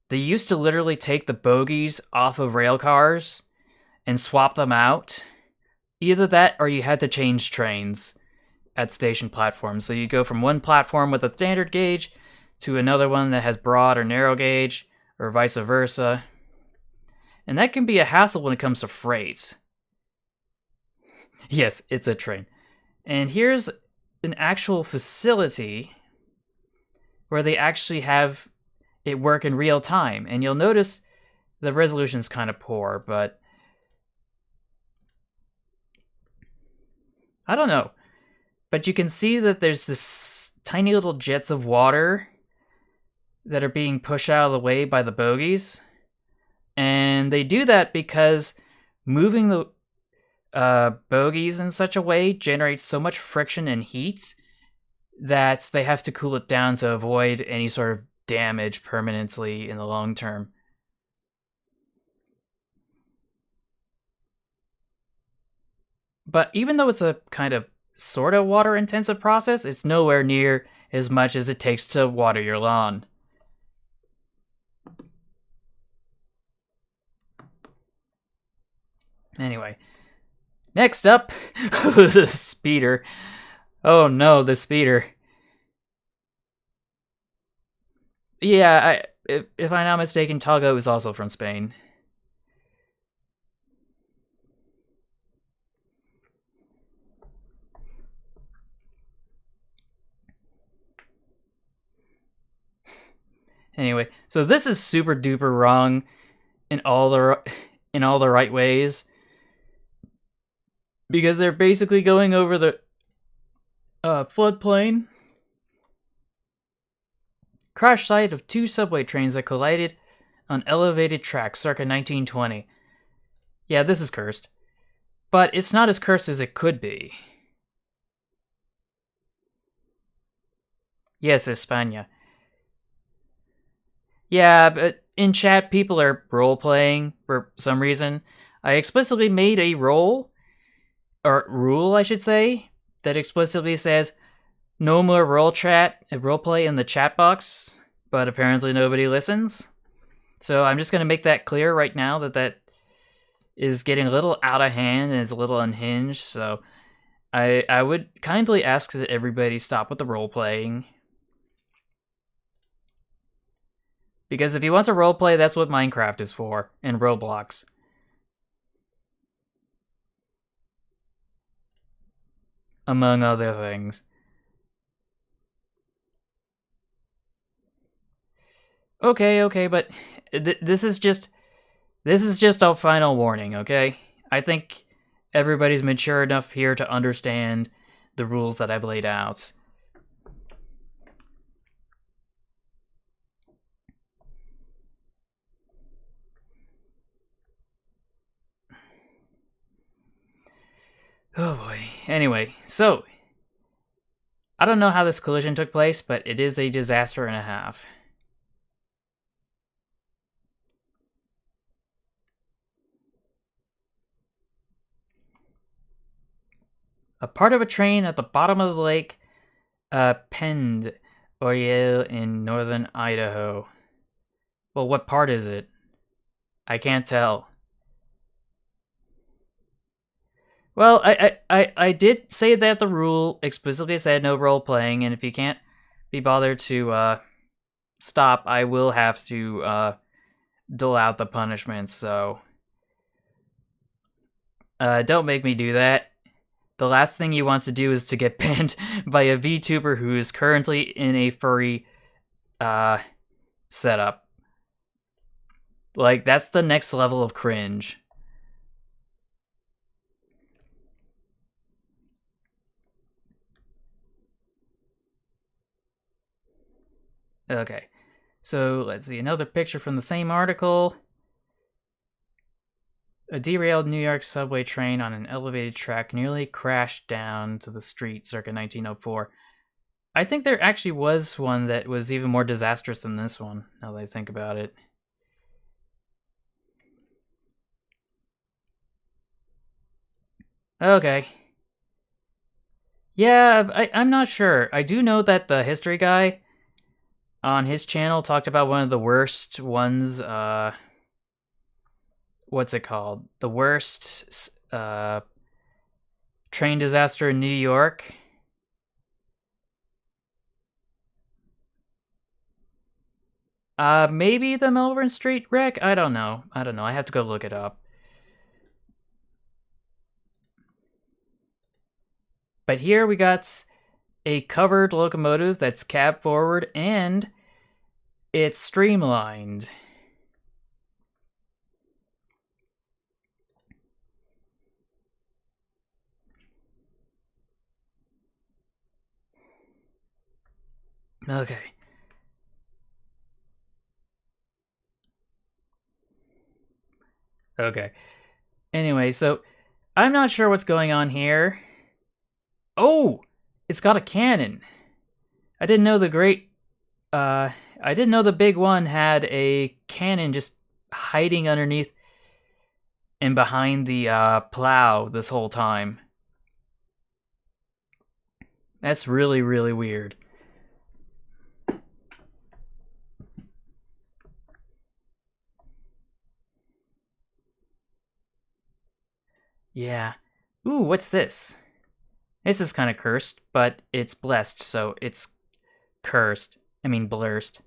They used to literally take the bogies off of rail cars and swap them out. Either that or you had to change trains at station platforms. So you go from one platform with a standard gauge to another one that has broad or narrow gauge, or vice versa. And that can be a hassle when it comes to freight. Yes, it's a train. And here's an actual facility where they actually have it work in real time. And you'll notice the resolution's kind of poor, but I don't know. But you can see that there's this tiny little jets of water that are being pushed out of the way by the bogies. And they do that because moving the bogies in such a way generates so much friction and heat that they have to cool it down to avoid any sort of damage permanently in the long term. But even though it's a kind of sort of water intensive process, it's nowhere near as much as it takes to water your lawn. Anyway, next up, the speeder. Oh no, the speeder. Yeah, if I'm not mistaken, Togo is also from Spain. Anyway, so this is super duper wrong in all the right ways, because they're basically going over the floodplain. Crash site of two subway trains that collided on elevated tracks circa 1920. Yeah, this is cursed. But it's not as cursed as it could be. Yes, España. Yeah, but in chat, people are role-playing for some reason. I explicitly made a rule, I should say, that explicitly says no more roleplay in the chat box, but apparently nobody listens. So I'm just going to make that clear right now that is getting a little out of hand and is a little unhinged, so I would kindly ask that everybody stop with the role-playing. Because if you want to roleplay, that's what Minecraft is for, and Roblox. Among other things. Okay, but this is just a final warning, okay? I think everybody's mature enough here to understand the rules that I've laid out. Oh boy. Anyway, so I don't know how this collision took place, but it is a disaster and a half. A part of a train at the bottom of the lake, Pend Oriel in northern Idaho. Well, what part is it? I can't tell. Well, I did say that the rule explicitly said no role playing, and if you can't be bothered to stop, I will have to dole out the punishment. So don't make me do that. The last thing you want to do is to get banned by a VTuber who is currently in a furry setup. Like, that's the next level of cringe. Okay, so let's see, another picture from the same article. A derailed New York subway train on an elevated track nearly crashed down to the street circa 1904. I think there actually was one that was even more disastrous than this one, now that I think about it. Okay. Yeah, I'm not sure. I do know that the history guy on his channel talked about one of the worst ones, what's it called? The worst train disaster in New York. Maybe the Melbourne Street wreck? I don't know. I have to go look it up. But here we got a covered locomotive that's cab forward and it's streamlined. Okay. Okay. Anyway, so I'm not sure what's going on here. Oh, it's got a cannon. I didn't know I didn't know the big one had a cannon just hiding underneath and behind the plow this whole time. That's really, really weird. Yeah. Ooh, what's this? This is kind of cursed, but it's blessed, so it's cursed. I mean, blurst.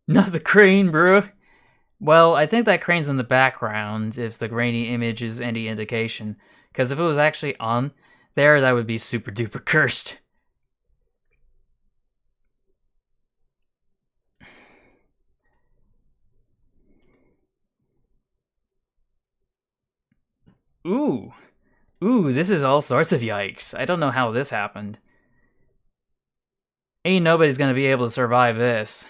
Not the crane, bro. Well, I think that crane's in the background, if the grainy image is any indication. Because if it was actually on there, that would be super duper cursed. Ooh. Ooh, this is all sorts of yikes. I don't know how this happened. Ain't nobody's gonna be able to survive this.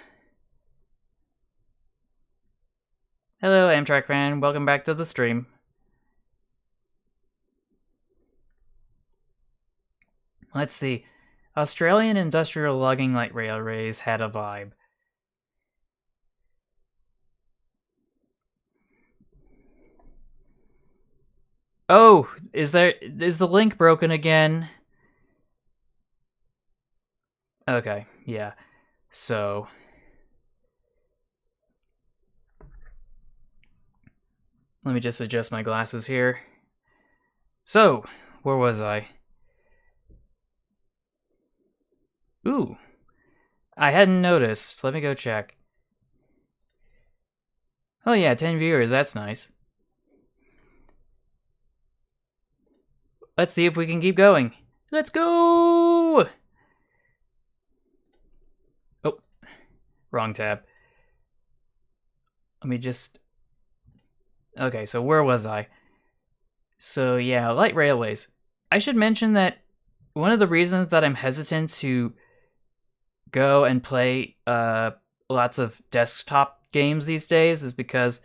Hello, Amtrak fan. Welcome back to the stream. Let's see. Australian industrial logging light railways had a vibe. Oh, is the link broken again? Okay, yeah. So let me just adjust my glasses here. So, where was I? Ooh. I hadn't noticed. Let me go check. Oh yeah, 10 viewers, that's nice. Let's see if we can keep going. Let's go! Oh, wrong tab. Let me just... Okay, so where was I? So yeah, light railways. I should mention that one of the reasons that I'm hesitant to go and play lots of desktop games these days is because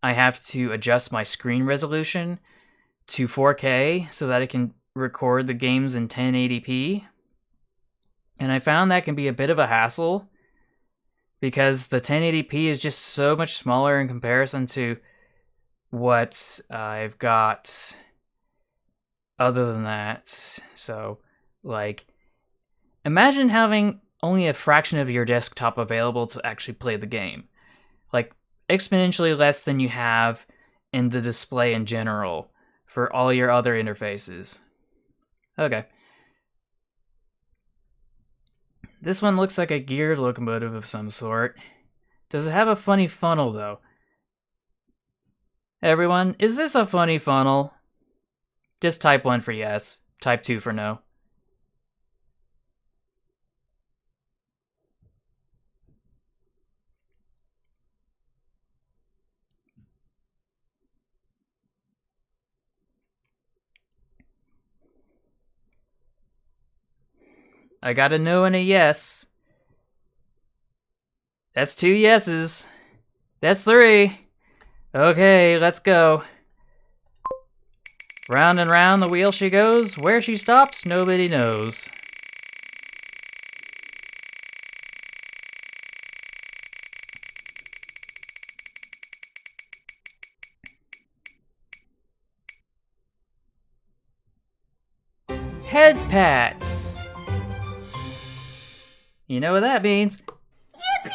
I have to adjust my screen resolution to 4K so that it can record the games in 1080p. And I found that can be a bit of a hassle because the 1080p is just so much smaller in comparison to what I've got other than that. So, like, imagine having only a fraction of your desktop available to actually play the game. Like, exponentially less than you have in the display in general for all your other interfaces. Okay. This one looks like a geared locomotive of some sort. Does it have a funny funnel, though? Everyone, is this a funny funnel? Just type 1 for yes, type 2 for no. I got a no and a yes. That's 2 yeses. That's 3. Okay, let's go. Round and round the wheel she goes. Where she stops, nobody knows. Head pats. You know what that means. Yippee!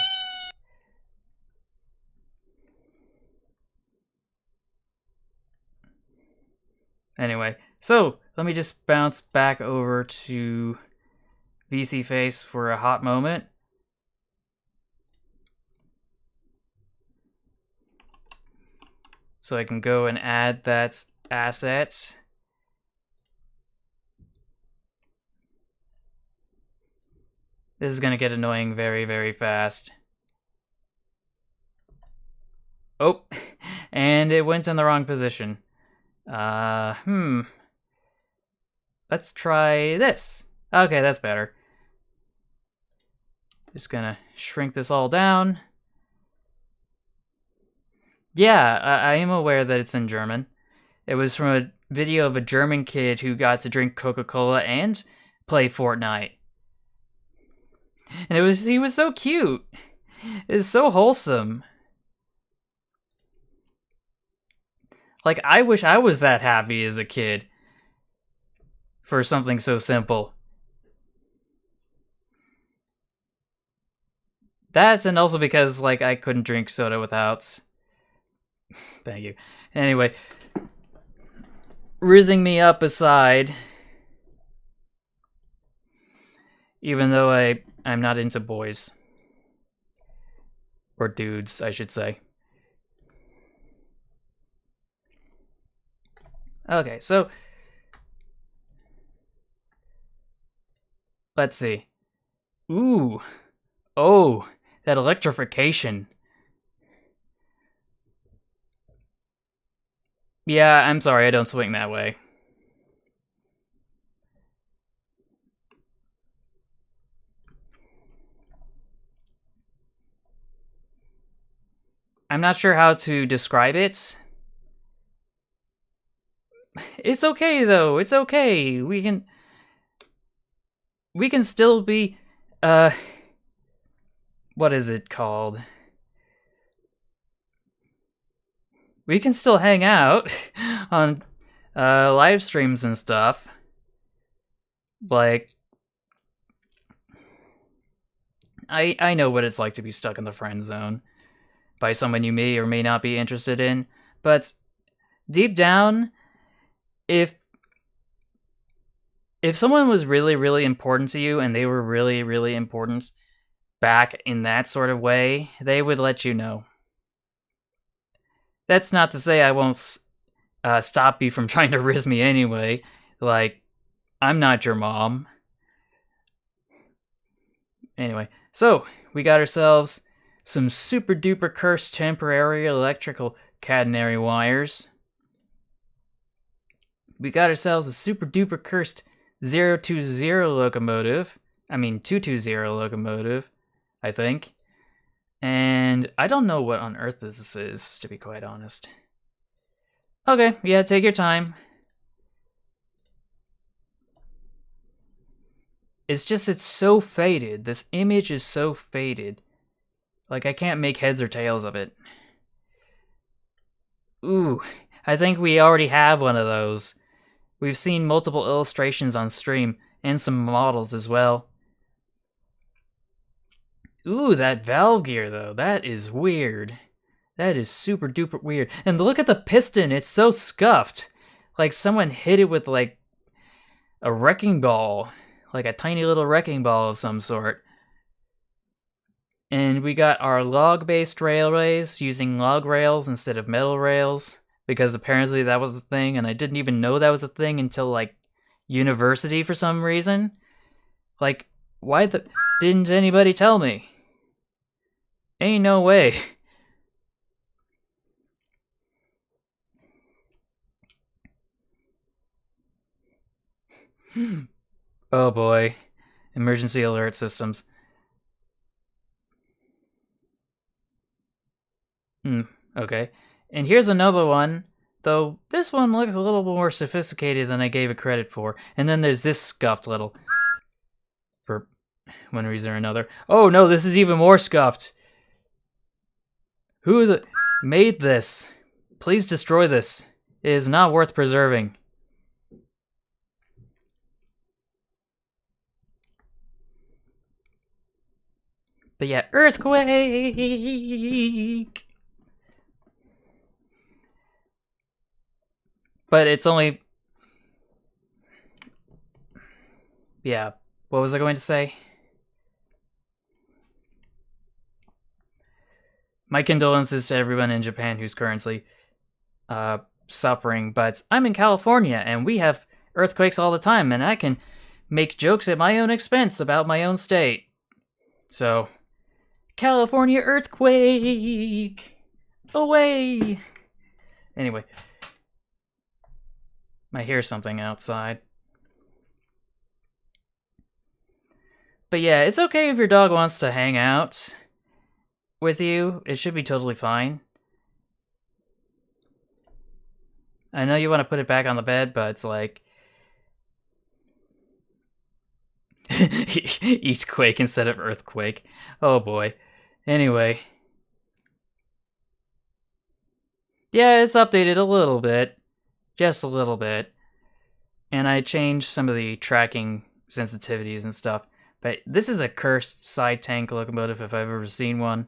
Anyway, so let me just bounce back over to VC Face for a hot moment. So I can go and add that asset. This is gonna get annoying very, very fast. Oh, and it went in the wrong position. Let's try this. Okay, that's better. Just gonna shrink this all down. Yeah, I am aware that it's in German. It was from a video of a German kid who got to drink Coca-Cola and play Fortnite. And he was so cute. It's so wholesome. Like, I wish I was that happy as a kid for something so simple. That's, and also because, like, I couldn't drink soda without. Thank you. Anyway, rizzing me up aside, even though I'm not into boys. Or dudes, I should say. Okay, so let's see. Ooh. Oh, that electrification. Yeah, I'm sorry, I don't swing that way. I'm not sure how to describe it. It's okay though. It's okay. We can still be what is it called? We can still hang out on live streams and stuff. Like, I know what it's like to be stuck in the friend zone by someone you may or may not be interested in, but deep down, if someone was really, really important to you and they were really, really important back in that sort of way, they would let you know. That's not to say I won't stop you from trying to rizz me anyway. Like, I'm not your mom. Anyway, so we got ourselves some super duper cursed temporary electrical catenary wires. We got ourselves a super duper cursed 020 locomotive. I mean 220 locomotive, I think. And I don't know what on earth this is, to be quite honest. Okay, yeah, take your time. It's just, it's so faded. This image is so faded. Like, I can't make heads or tails of it. Ooh, I think we already have one of those. We've seen multiple illustrations on stream, and some models as well. Ooh, that valve gear, though. That is weird. That is super duper weird. And look at the piston. It's so scuffed. Like someone hit it with, like, a wrecking ball. Like a tiny little wrecking ball of some sort. And we got our log-based railways using log rails instead of metal rails. Because apparently that was a thing, and I didn't even know that was a thing until, like, university for some reason. Like, why didn't anybody tell me? Ain't no way. Oh boy. Emergency alert systems. Okay. And here's another one Though this one looks a little more sophisticated than I gave it credit for. And then there's this scuffed little... for one reason or another. Oh no, this is even more scuffed! Who made this? Please destroy this. It is not worth preserving. But yeah, earthquake! But it's only... Yeah, what was I going to say? My condolences to everyone in Japan who's currently suffering, but I'm in California and we have earthquakes all the time, and I can make jokes at my own expense about my own state. So, California earthquake! Away! Anyway, I hear something outside. But yeah, it's okay if your dog wants to hang out with you. It should be totally fine. I know you want to put it back on the bed, but it's like... each quake instead of earthquake. Oh boy. Anyway. Yeah, it's updated a little bit. Just a little bit. And I changed some of the tracking sensitivities and stuff. But this is a cursed side tank locomotive if I've ever seen one.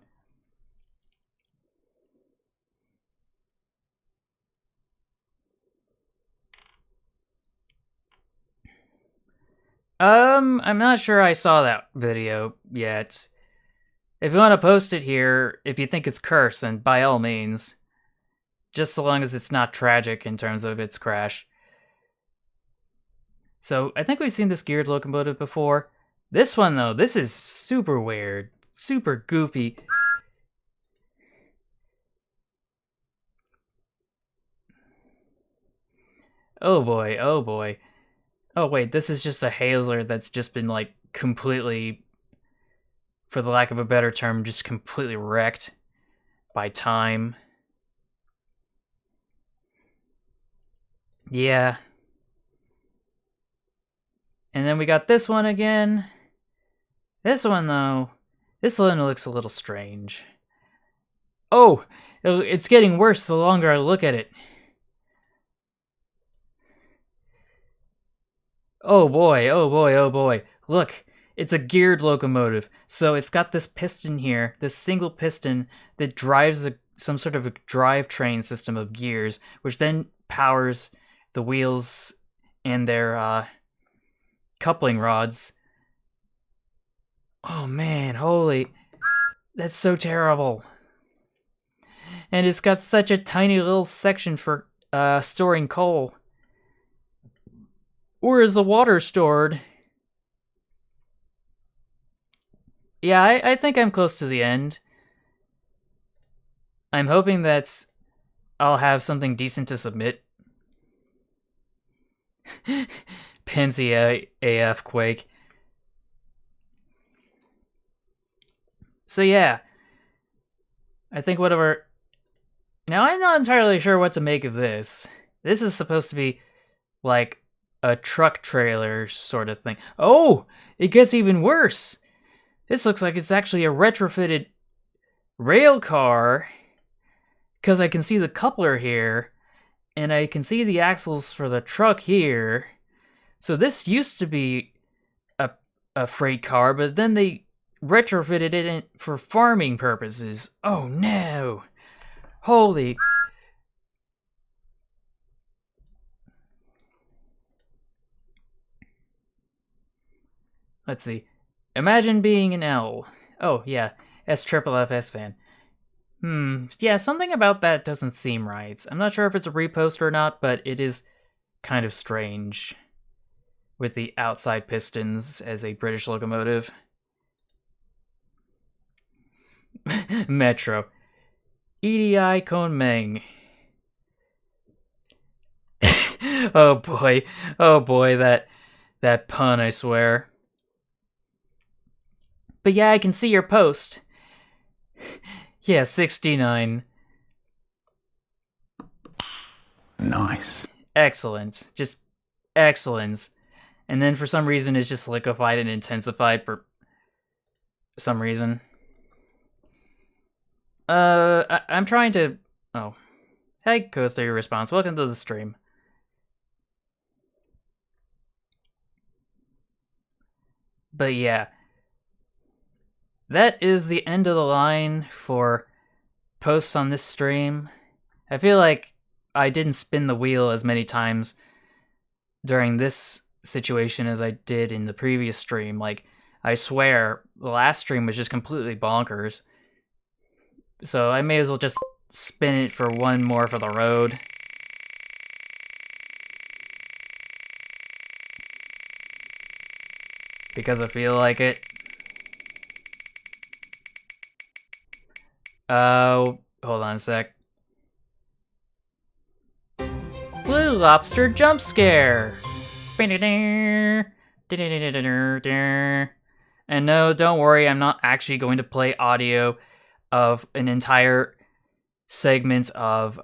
I'm not sure I saw that video yet. If you want to post it here, if you think it's cursed, then by all means. Just so long as it's not tragic in terms of its crash. So, I think we've seen this geared locomotive before. This one, though, this is super weird. Super goofy. Oh boy, oh boy. Oh wait, this is just a Hazler that's just been, like, completely, for the lack of a better term, just completely wrecked by time. Yeah. And then we got this one again. This one, though, this one looks a little strange. Oh, it's getting worse the longer I look at it. Oh boy, oh boy, oh boy. Look, it's a geared locomotive. So it's got this piston here, this single piston that drives some sort of a drivetrain system of gears, which then powers the wheels and their coupling rods. Oh man, holy, that's so terrible. And it's got such a tiny little section for storing coal. Or is the water stored? Yeah, I think I'm close to the end. I'm hoping that I'll have something decent to submit. Pensy AF Quake. So yeah, I think whatever... Now, I'm not entirely sure what to make of this. This is supposed to be, like, a truck trailer sort of thing. Oh! It gets even worse! This looks like it's actually a retrofitted rail car, because I can see the coupler here, and I can see the axles for the truck here. So this used to be a freight car, but then they retrofitted it for farming purposes. Oh no! Holy... Let's see. Imagine being an L. Oh, yeah. SFFS fan. Yeah, something about that doesn't seem right. I'm not sure if it's a repost or not, but it is kind of strange. With the outside pistons as a British locomotive. Metro. EDI Konmeng. Oh boy, that pun, I swear. But yeah, I can see your post. Yeah, 69. Nice. Excellent. Just excellent. And then for some reason it's just liquefied and intensified for some reason. I'm trying to... Oh. Hey, Code 3 Response. Welcome to the stream. But yeah. That is the end of the line for posts on this stream. I feel like I didn't spin the wheel as many times during this situation as I did in the previous stream. Like, I swear, the last stream was just completely bonkers. So I may as well just spin it for one more for the road. Because I feel like it. Oh, hold on a sec. Blue Lobster Jump Scare! And no, don't worry, I'm not actually going to play audio of an entire segment of,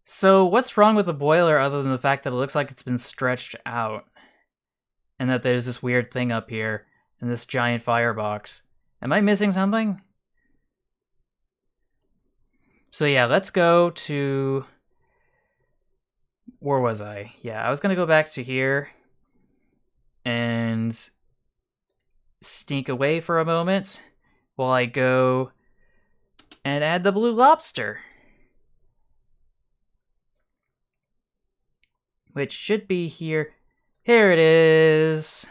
So, what's wrong with the boiler other than the fact that it looks like it's been stretched out? And that there's this weird thing up here in this giant firebox. Am I missing something? So yeah, let's go to... Where was I? Yeah, I was gonna go back to here and sneak away for a moment while I go and add the blue lobster. Which should be here. Here it is.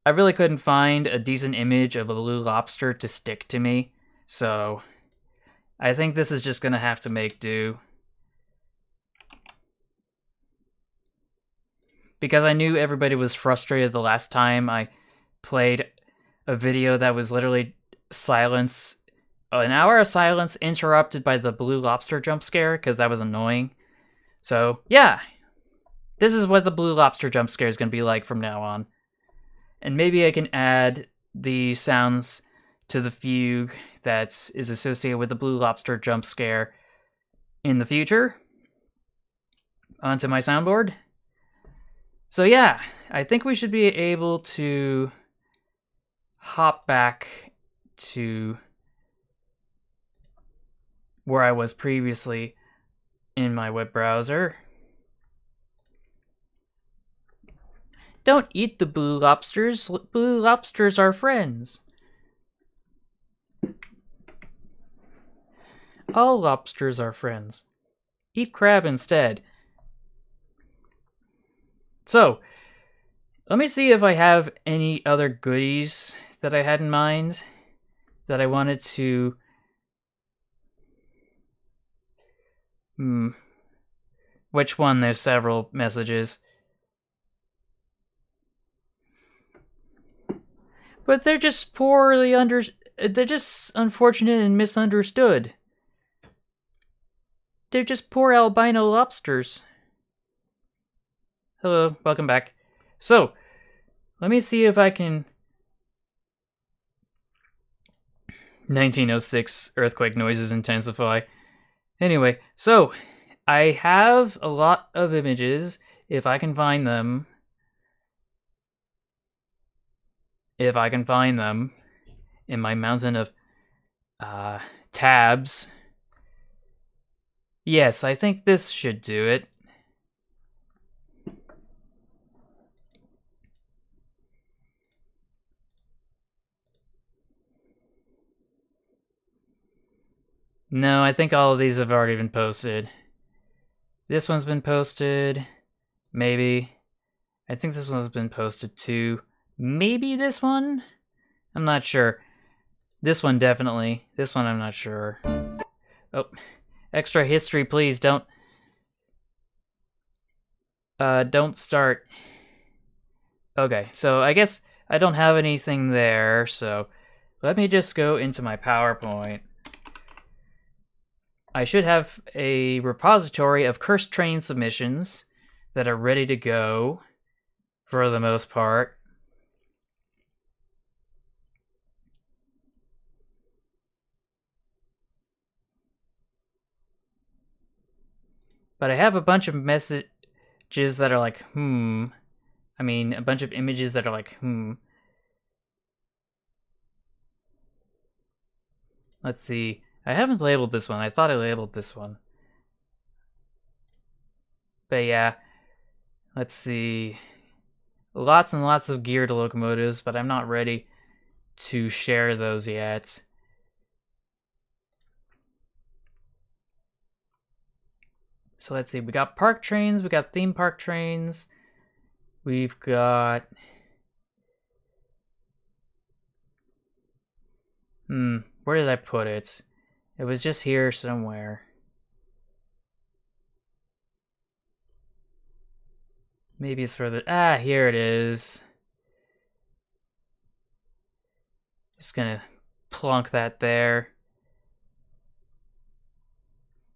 I really couldn't find a decent image of a blue lobster to stick to me, so I think this is just gonna have to make do. Because I knew everybody was frustrated the last time I played a video that was literally silence, an hour of silence interrupted by the blue lobster jump scare, because that was annoying. So, yeah. This is what the blue lobster jump scare is going to be like from now on. And maybe I can add the sounds to the fugue that is associated with the blue lobster jump scare in the future onto my soundboard. So yeah, I think we should be able to hop back to where I was previously in my web browser. Don't eat the blue lobsters. Blue lobsters are friends. All lobsters are friends. Eat crab instead. So, let me see if I have any other goodies that I had in mind that I wanted to... Which one? There's several messages. But they're just they're just unfortunate and misunderstood. They're just poor albino lobsters. Hello, welcome back. So, let me see if I can... 1906 earthquake noises intensify. Anyway, so, I have a lot of images, if I can find them. If I can find them in my mountain of tabs. Yes, I think this should do it. No, I think all of these have already been posted. This one's been posted. Maybe. I think this one's been posted too. Maybe this one? I'm not sure. This one definitely. This one I'm not sure. Oh, extra history, please. Don't start. Okay, so I guess I don't have anything there, so let me just go into my PowerPoint. I should have a repository of cursed train submissions that are ready to go for the most part. But I have a bunch of messages that are like, I mean, a bunch of images that are like, Let's see. I haven't labeled this one. I thought I labeled this one. But yeah, let's see. Lots and lots of geared locomotives, but I'm not ready to share those yet. So let's see. We got park trains. We got theme park trains. We've got... where did I put it? It was just here somewhere. Maybe it's further... Ah, here it is. Just gonna plunk that there.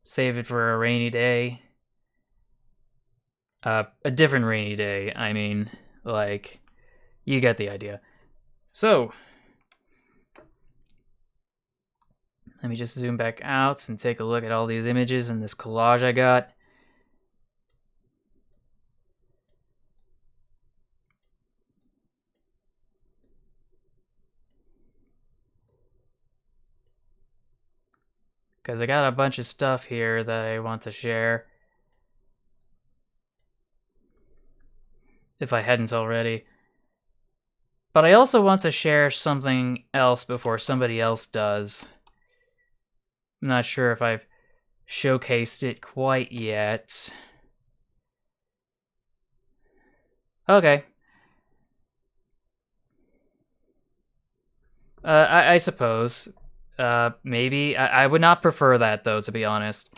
Save it for a rainy day. A different rainy day, I mean. Like, you get the idea. So, let me just zoom back out and take a look at all these images and this collage I got. Because I got a bunch of stuff here that I want to share. If I hadn't already. But I also want to share something else before somebody else does. I'm not sure if I've showcased it quite yet. Okay. I suppose. Maybe. I would not prefer that, though, to be honest.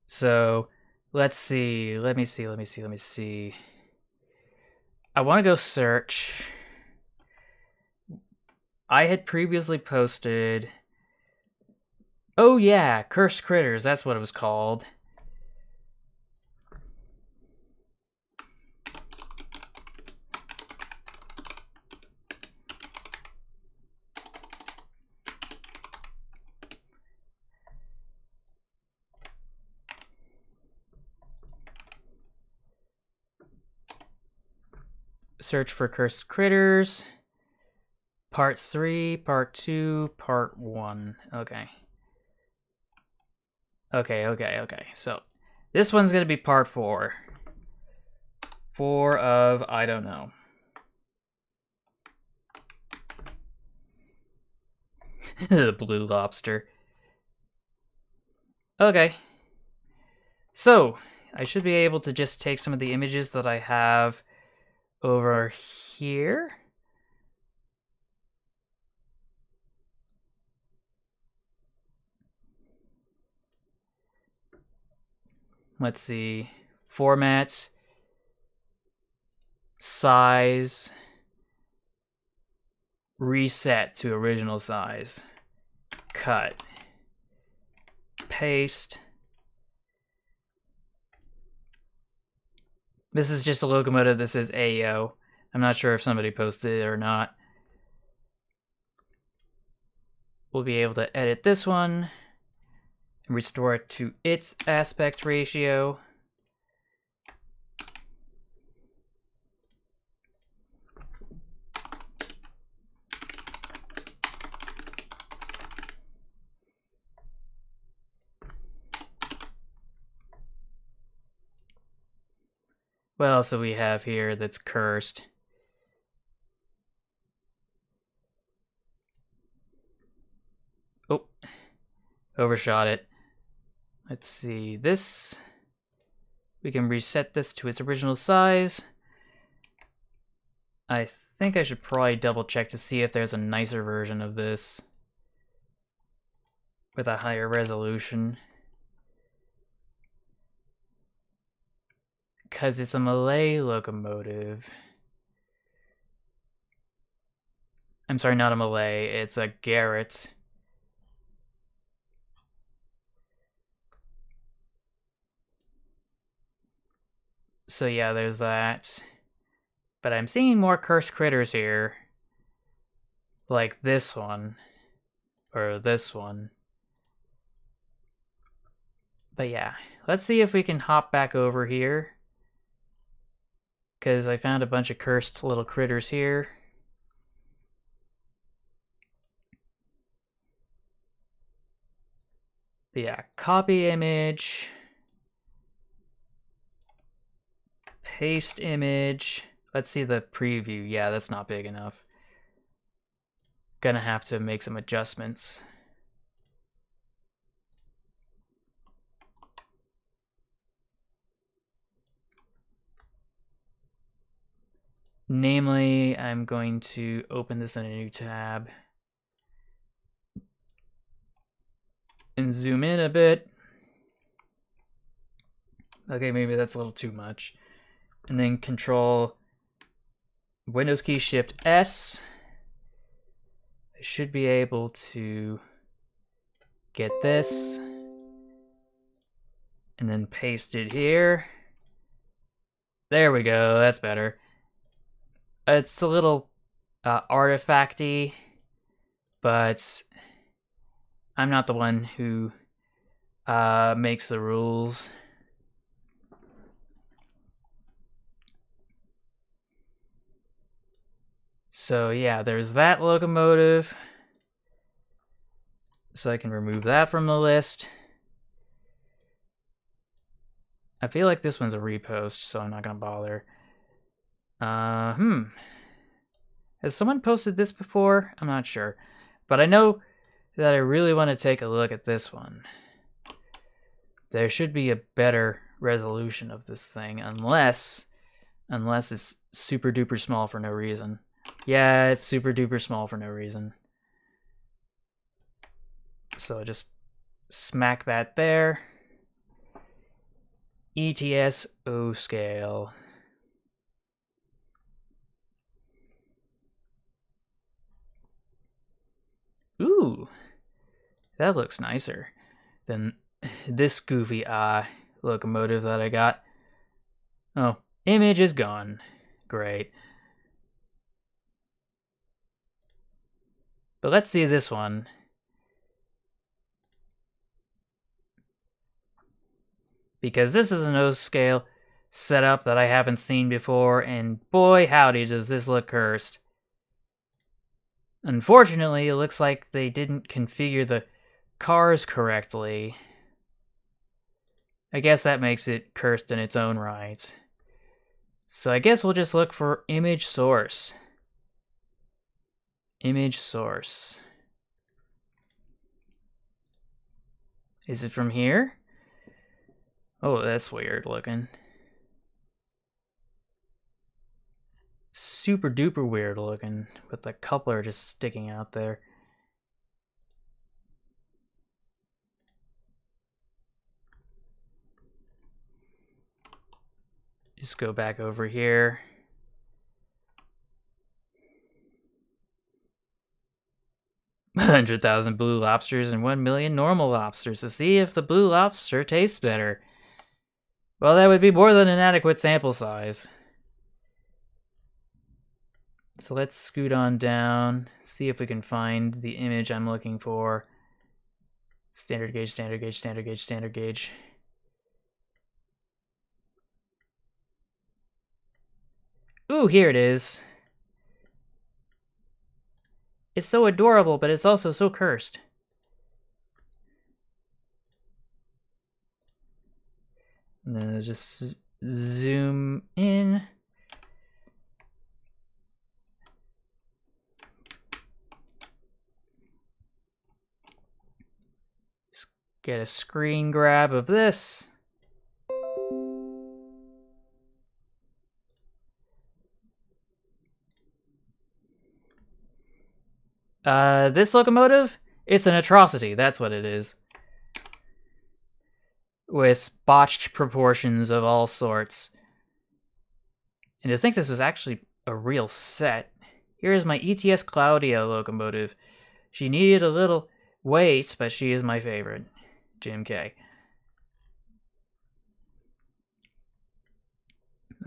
So, let's see. Let me see. I want to go search. I had previously posted... Oh yeah, Cursed Critters, that's what it was called. Search for Cursed Critters. Part 3, Part 2, Part 1. Okay. Okay. So, this one's gonna be Part 4. 4 of, I don't know. The blue lobster. Okay. So, I should be able to just take some of the images that I have over here. Let's see. Format. Size. Reset to original size. Cut. Paste. This is just a locomotive that says Ayo. I'm not sure if somebody posted it or not. We'll be able to edit this one and restore it to its aspect ratio. What else do we have here that's cursed? Oh, overshot it. Let's see, this, we can reset this to its original size. I think I should probably double check to see if there's a nicer version of this with a higher resolution. Because it's a Malay locomotive. I'm sorry, not a Malay, it's a Garrett. So yeah, there's that. But I'm seeing more Cursed Critters here. like this one or this one. But yeah, let's see if we can hop back over here, because I found a bunch of cursed little critters here. But yeah, copy image, paste image. Let's see the preview. Yeah, that's not big enough. Gonna have to make some adjustments. Namely, I'm going to open this in a new tab and zoom in a bit. Okay, maybe that's a little too much. And then Control Windows key Shift S. I should be able to get this and then paste it here. There we go, that's better. It's a little artifacty, but I'm not the one who makes the rules. So yeah, there's that locomotive. So I can remove that from the list. I feel like this one's a repost, so I'm not gonna bother. Has someone posted this before? I'm not sure. But I know that I really want to take a look at this one. There should be a better resolution of this thing, unless it's super duper small for no reason. Yeah, it's super duper small for no reason. So I just smack that there. ETS O scale. Ooh, that looks nicer than this goofy locomotive that I got. Oh, image is gone. Great. But let's see this one. Because this is an O-scale setup that I haven't seen before, and boy howdy does this look cursed. Unfortunately, it looks like they didn't configure the cars correctly. I guess that makes it cursed in its own right. So I guess we'll just look for image source. Image source. Is it from here? Oh, that's weird looking. Super duper weird looking, with the coupler just sticking out there. Just go back over here. $100,000 blue lobsters and 1 million normal lobsters to see if the blue lobster tastes better. Well, that would be more than an adequate sample size. So let's scoot on down, see if we can find the image I'm looking for. Standard gauge, standard gauge, standard gauge, standard gauge. Ooh, here it is. It's so adorable, but it's also so cursed. And then just zoom in. Just get a screen grab of this. This locomotive, it's an atrocity, that's what it is. With botched proportions of all sorts. And to think this was actually a real set. Here is my ETS Claudia locomotive. She needed a little weight, but she is my favorite. Jim K.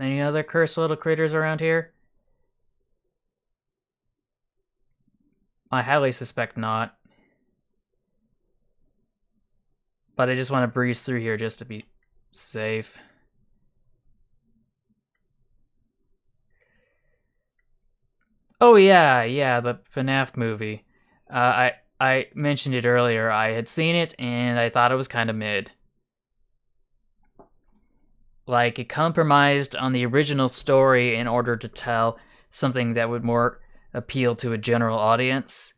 Any other cursed little critters around here? I highly suspect not. But I just want to breeze through here just to be safe. Oh yeah, the FNAF movie. I mentioned it earlier. I had seen it and I thought it was kind of mid. Like, it compromised on the original story in order to tell something that would more appeal to a general audience,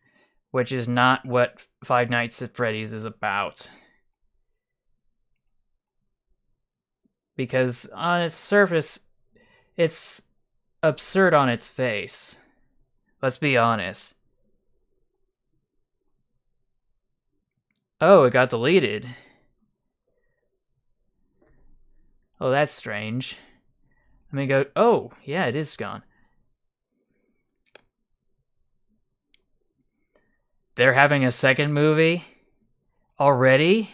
which is not what Five Nights at Freddy's is about. Because on its surface, it's absurd on its face. Let's be honest. Oh, it got deleted. Oh, that's strange. Let me go. Oh, yeah, it is gone. They're having a second movie already?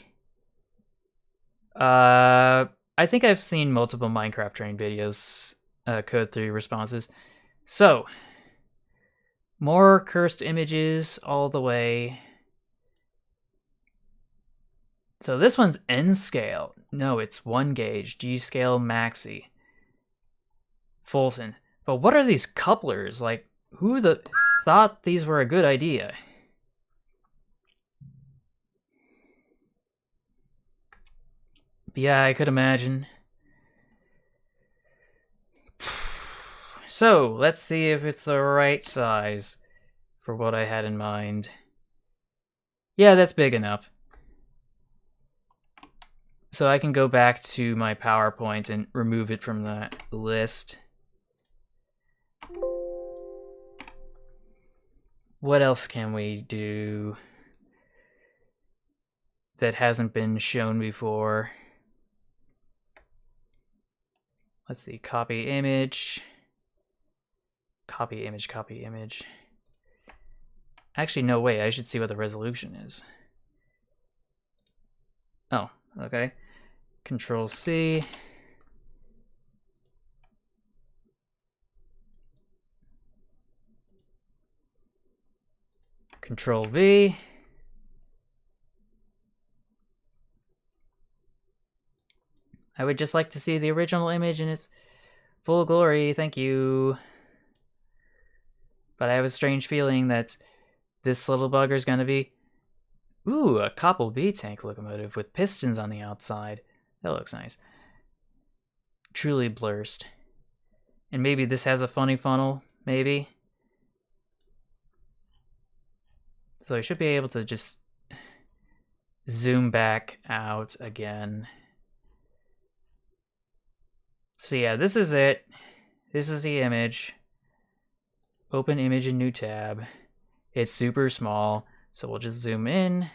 I think I've seen multiple Minecraft train videos, code 3 responses. So, more cursed images all the way. So this one's N scale. No, it's 1 gauge. G scale maxi. Fulton. But what are these couplers? Like, who thought these were a good idea? Yeah, I could imagine. So, let's see if it's the right size for what I had in mind. Yeah, that's big enough. So I can go back to my PowerPoint and remove it from the list. What else can we do that hasn't been shown before? Let's see, copy image. Copy image, copy image. Actually, no, wait, I should see what the resolution is. Oh, okay. Control C. Control V. I would just like to see the original image in its full glory, thank you. But I have a strange feeling that this little bugger's gonna be... Ooh, a Koppel B-tank locomotive with pistons on the outside. That looks nice. Truly blurst. And maybe this has a funny funnel, maybe? So I should be able to just zoom back out again. So yeah, this is it. This is the image. Open image in new tab. It's super small, so we'll just zoom in.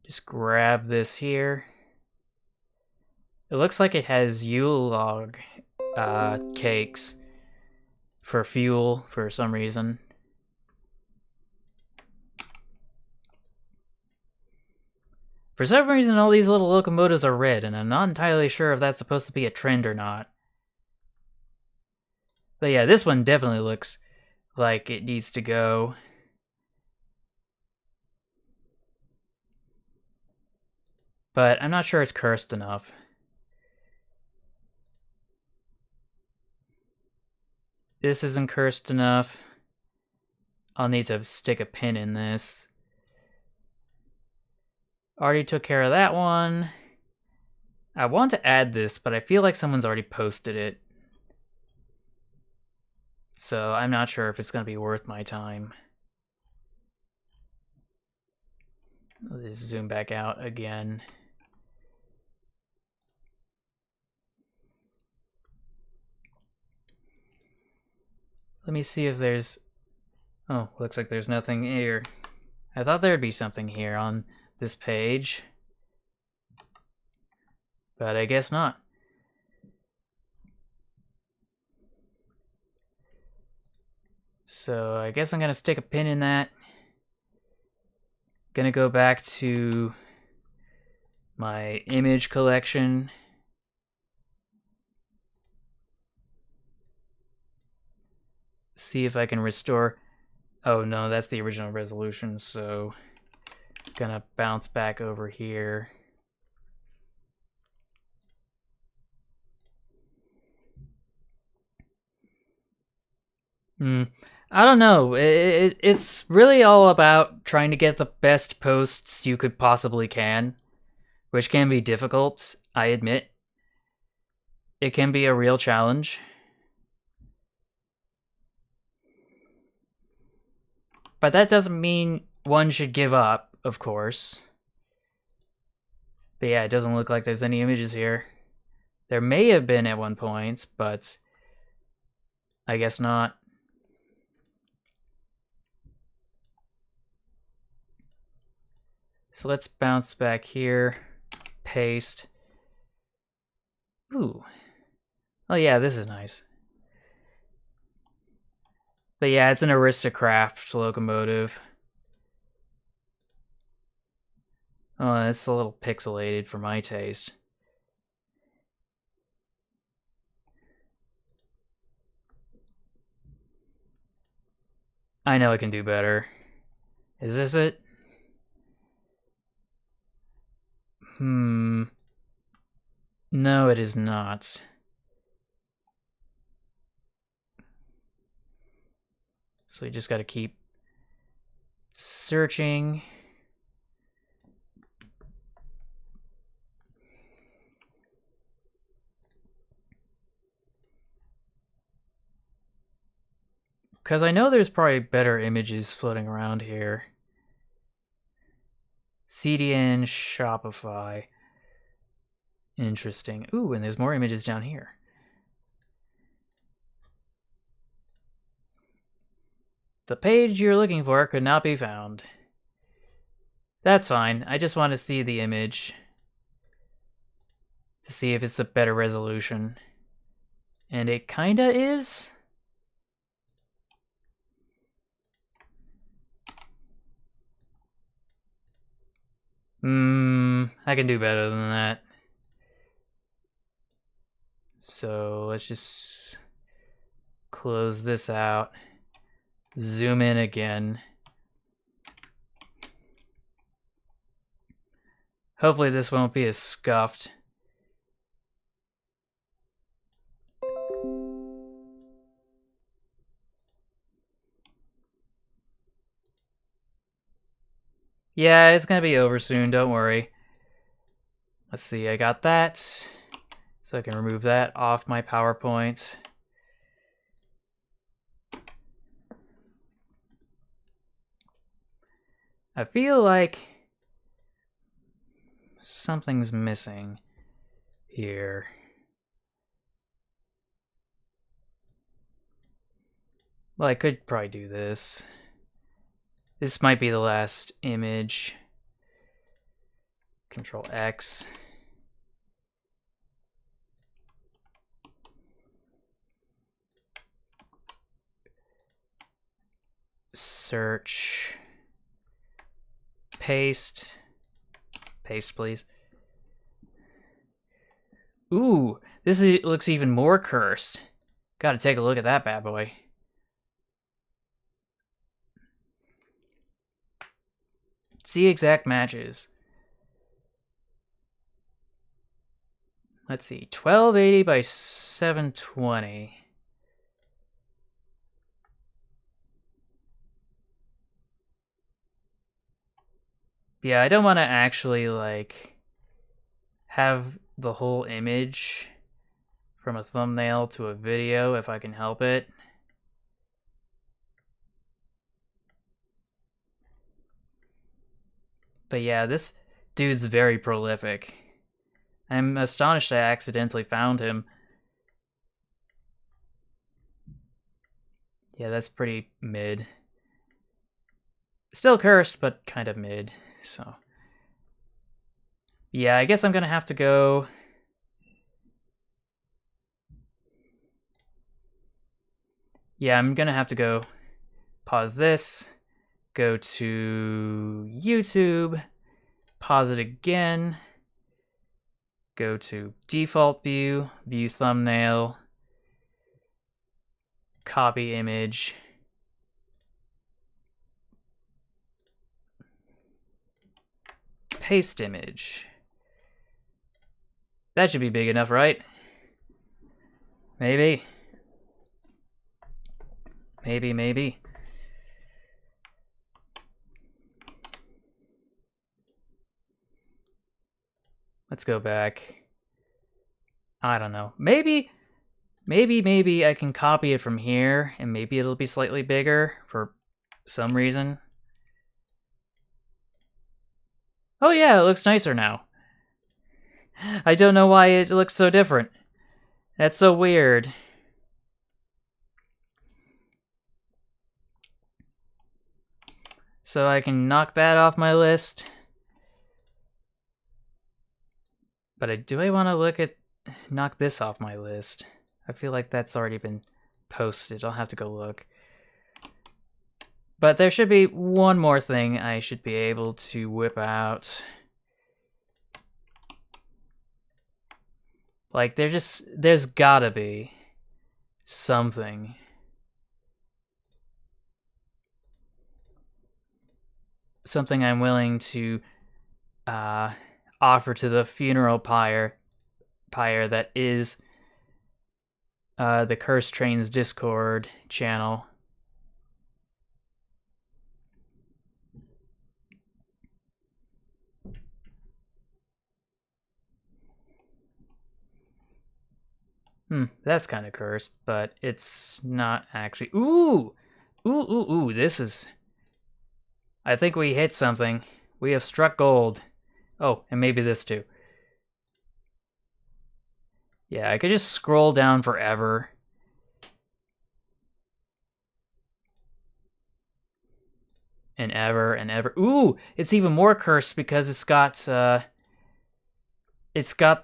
Just grab this here. It looks like it has Yule log cakes for fuel for some reason. For some reason, all these little locomotives are red, and I'm not entirely sure if that's supposed to be a trend or not. But yeah, this one definitely looks like it needs to go. But I'm not sure it's cursed enough. This isn't cursed enough. I'll need to stick a pin in this. Already took care of that one. I want to add this, but I feel like someone's already posted it. So I'm not sure if it's going to be worth my time. Let's zoom back out again. Let me see if there's... Oh, looks like there's nothing here. I thought there'd be something here on this page. But I guess not. So I guess I'm gonna stick a pin in that. Gonna go back to my image collection. see if I can restore. Oh no, that's the original resolution, so gonna bounce back over here. I don't know. It's really all about trying to get the best posts you could possibly can, which can be difficult, I admit. It can be a real challenge. But that doesn't mean one should give up, of course. But yeah, it doesn't look like there's any images here. There may have been at one point, but I guess not. So let's bounce back here, paste. Ooh. Oh yeah, this is nice. But yeah, it's an Aristocraft locomotive. Oh, it's a little pixelated for my taste. I know I can do better. Is this it? No, it is not. So we just gotta keep searching. Because I know there's probably better images floating around here. CDN Shopify. Interesting. Ooh, and there's more images down here. The page you're looking for could not be found. That's fine. I just want to see the image to see if it's a better resolution. And it kinda is. I can do better than that. So let's just close this out. Zoom in again. Hopefully this won't be as scuffed. Yeah, it's gonna be over soon, don't worry. Let's see, I got that. So I can remove that off my PowerPoint. I feel like something's missing here. Well, I could probably do this. This might be the last image. Control X. Search. Paste. Paste, please. Ooh, looks even more cursed. Gotta take a look at that bad boy. See exact matches. Let's see, 1280 by 720. Yeah, I don't want to actually like have the whole image from a thumbnail to a video if I can help it. But yeah, this dude's very prolific. I'm astonished I accidentally found him. Yeah, that's pretty mid. Still cursed, but kind of mid, so. Yeah, I guess I'm gonna have to go. Yeah, I'm gonna have to go pause this, go to YouTube, pause it again, go to default view, view thumbnail, copy image. Paste image. That should be big enough, right? Maybe. Maybe. Let's go back. I don't know. Maybe I can copy it from here, and maybe it'll be slightly bigger for some reason. Oh yeah, it looks nicer now. I don't know why it looks so different. That's so weird. So I can knock that off my list. But do I want to knock this off my list? I feel like that's already been posted. I'll have to go look. But there should be one more thing I should be able to whip out. Like, there's gotta be something. Something I'm willing to offer to the funeral pyre that is the Cursed Trains Discord channel. That's kind of cursed, but it's not actually. Ooh, this is. I think we hit something. We have struck gold. Oh, and maybe this too. Yeah, I could just scroll down forever. And ever. Ooh, it's even more cursed because it's got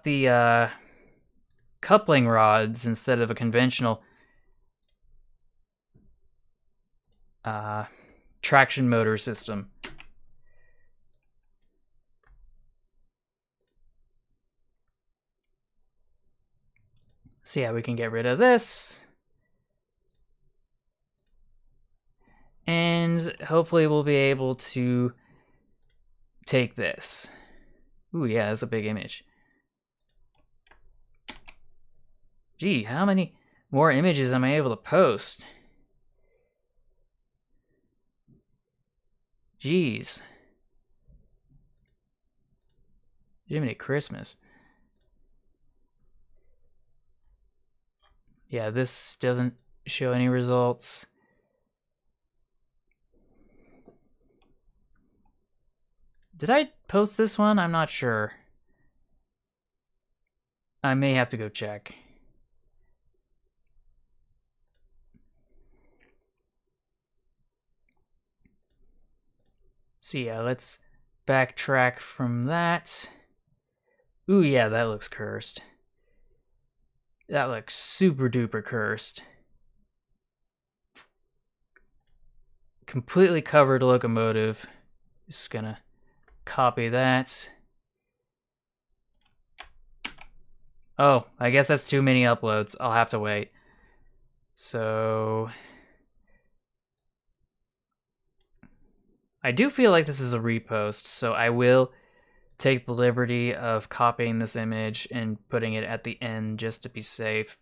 the coupling rods instead of a conventional traction motor system. So yeah, we can get rid of this. And hopefully we'll be able to take this. Ooh, yeah, that's a big image. Gee, how many more images am I able to post? Jeez. Jiminy Christmas. Yeah, this doesn't show any results. Did I post this one? I'm not sure. I may have to go check. So yeah, let's backtrack from that. Ooh, yeah, that looks cursed. That looks super duper cursed. Completely covered locomotive. Just gonna copy that. Oh, I guess that's too many uploads. I'll have to wait. So I do feel like this is a repost, so I will take the liberty of copying this image and putting it at the end just to be safe.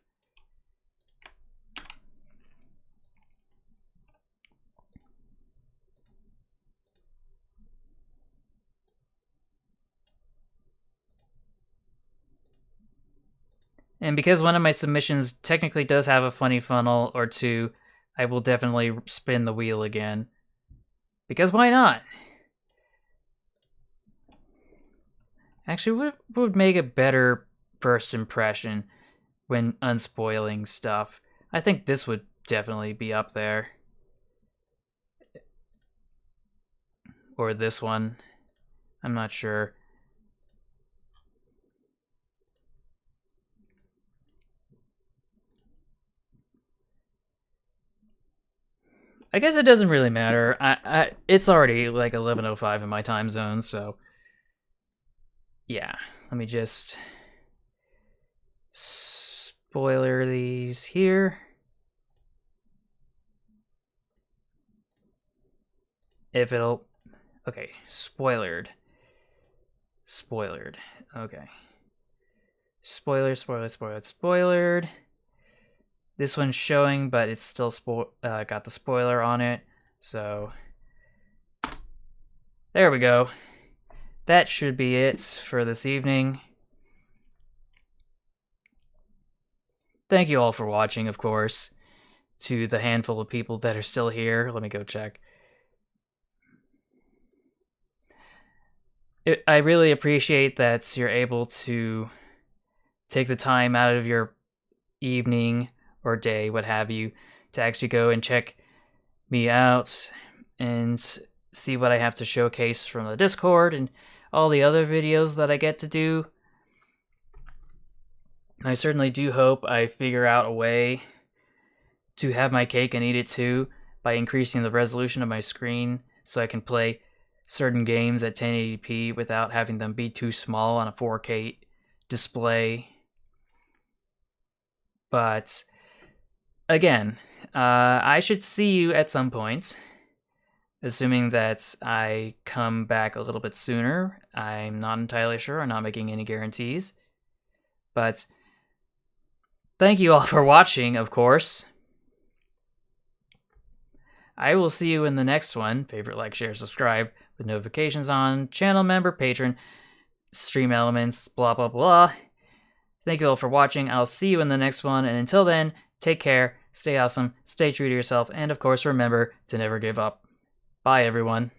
And because one of my submissions technically does have a funny funnel or two, I will definitely spin the wheel again. Because why not? Actually, what would make a better first impression when unspoiling stuff? I think this would definitely be up there. Or this one. I'm not sure. I guess it doesn't really matter. It's already like 11:05 in my time zone, so yeah. Let me just spoiler these here. if it'll... Okay, spoilered. Okay. Spoilered. This one's showing, but it's still got the spoiler on it. So, there we go. That should be it for this evening. Thank you all for watching, of course. To the handful of people that are still here. Let me go check. I really appreciate that you're able to take the time out of your evening or day, what have you, to actually go and check me out and see what I have to showcase from the Discord and all the other videos that I get to do. I certainly do hope I figure out a way to have my cake and eat it too by increasing the resolution of my screen so I can play certain games at 1080p without having them be too small on a 4K display. But again, I should see you at some point, assuming that I come back a little bit sooner. I'm not entirely sure. I'm not making any guarantees. But thank you all for watching, of course. I will see you in the next one. Favorite, like, share, subscribe, with notifications on, channel member, patron, stream elements, blah, blah, blah. Thank you all for watching. I'll see you in the next one. And until then, take care, stay awesome, stay true to yourself, and of course, remember to never give up. Bye, everyone.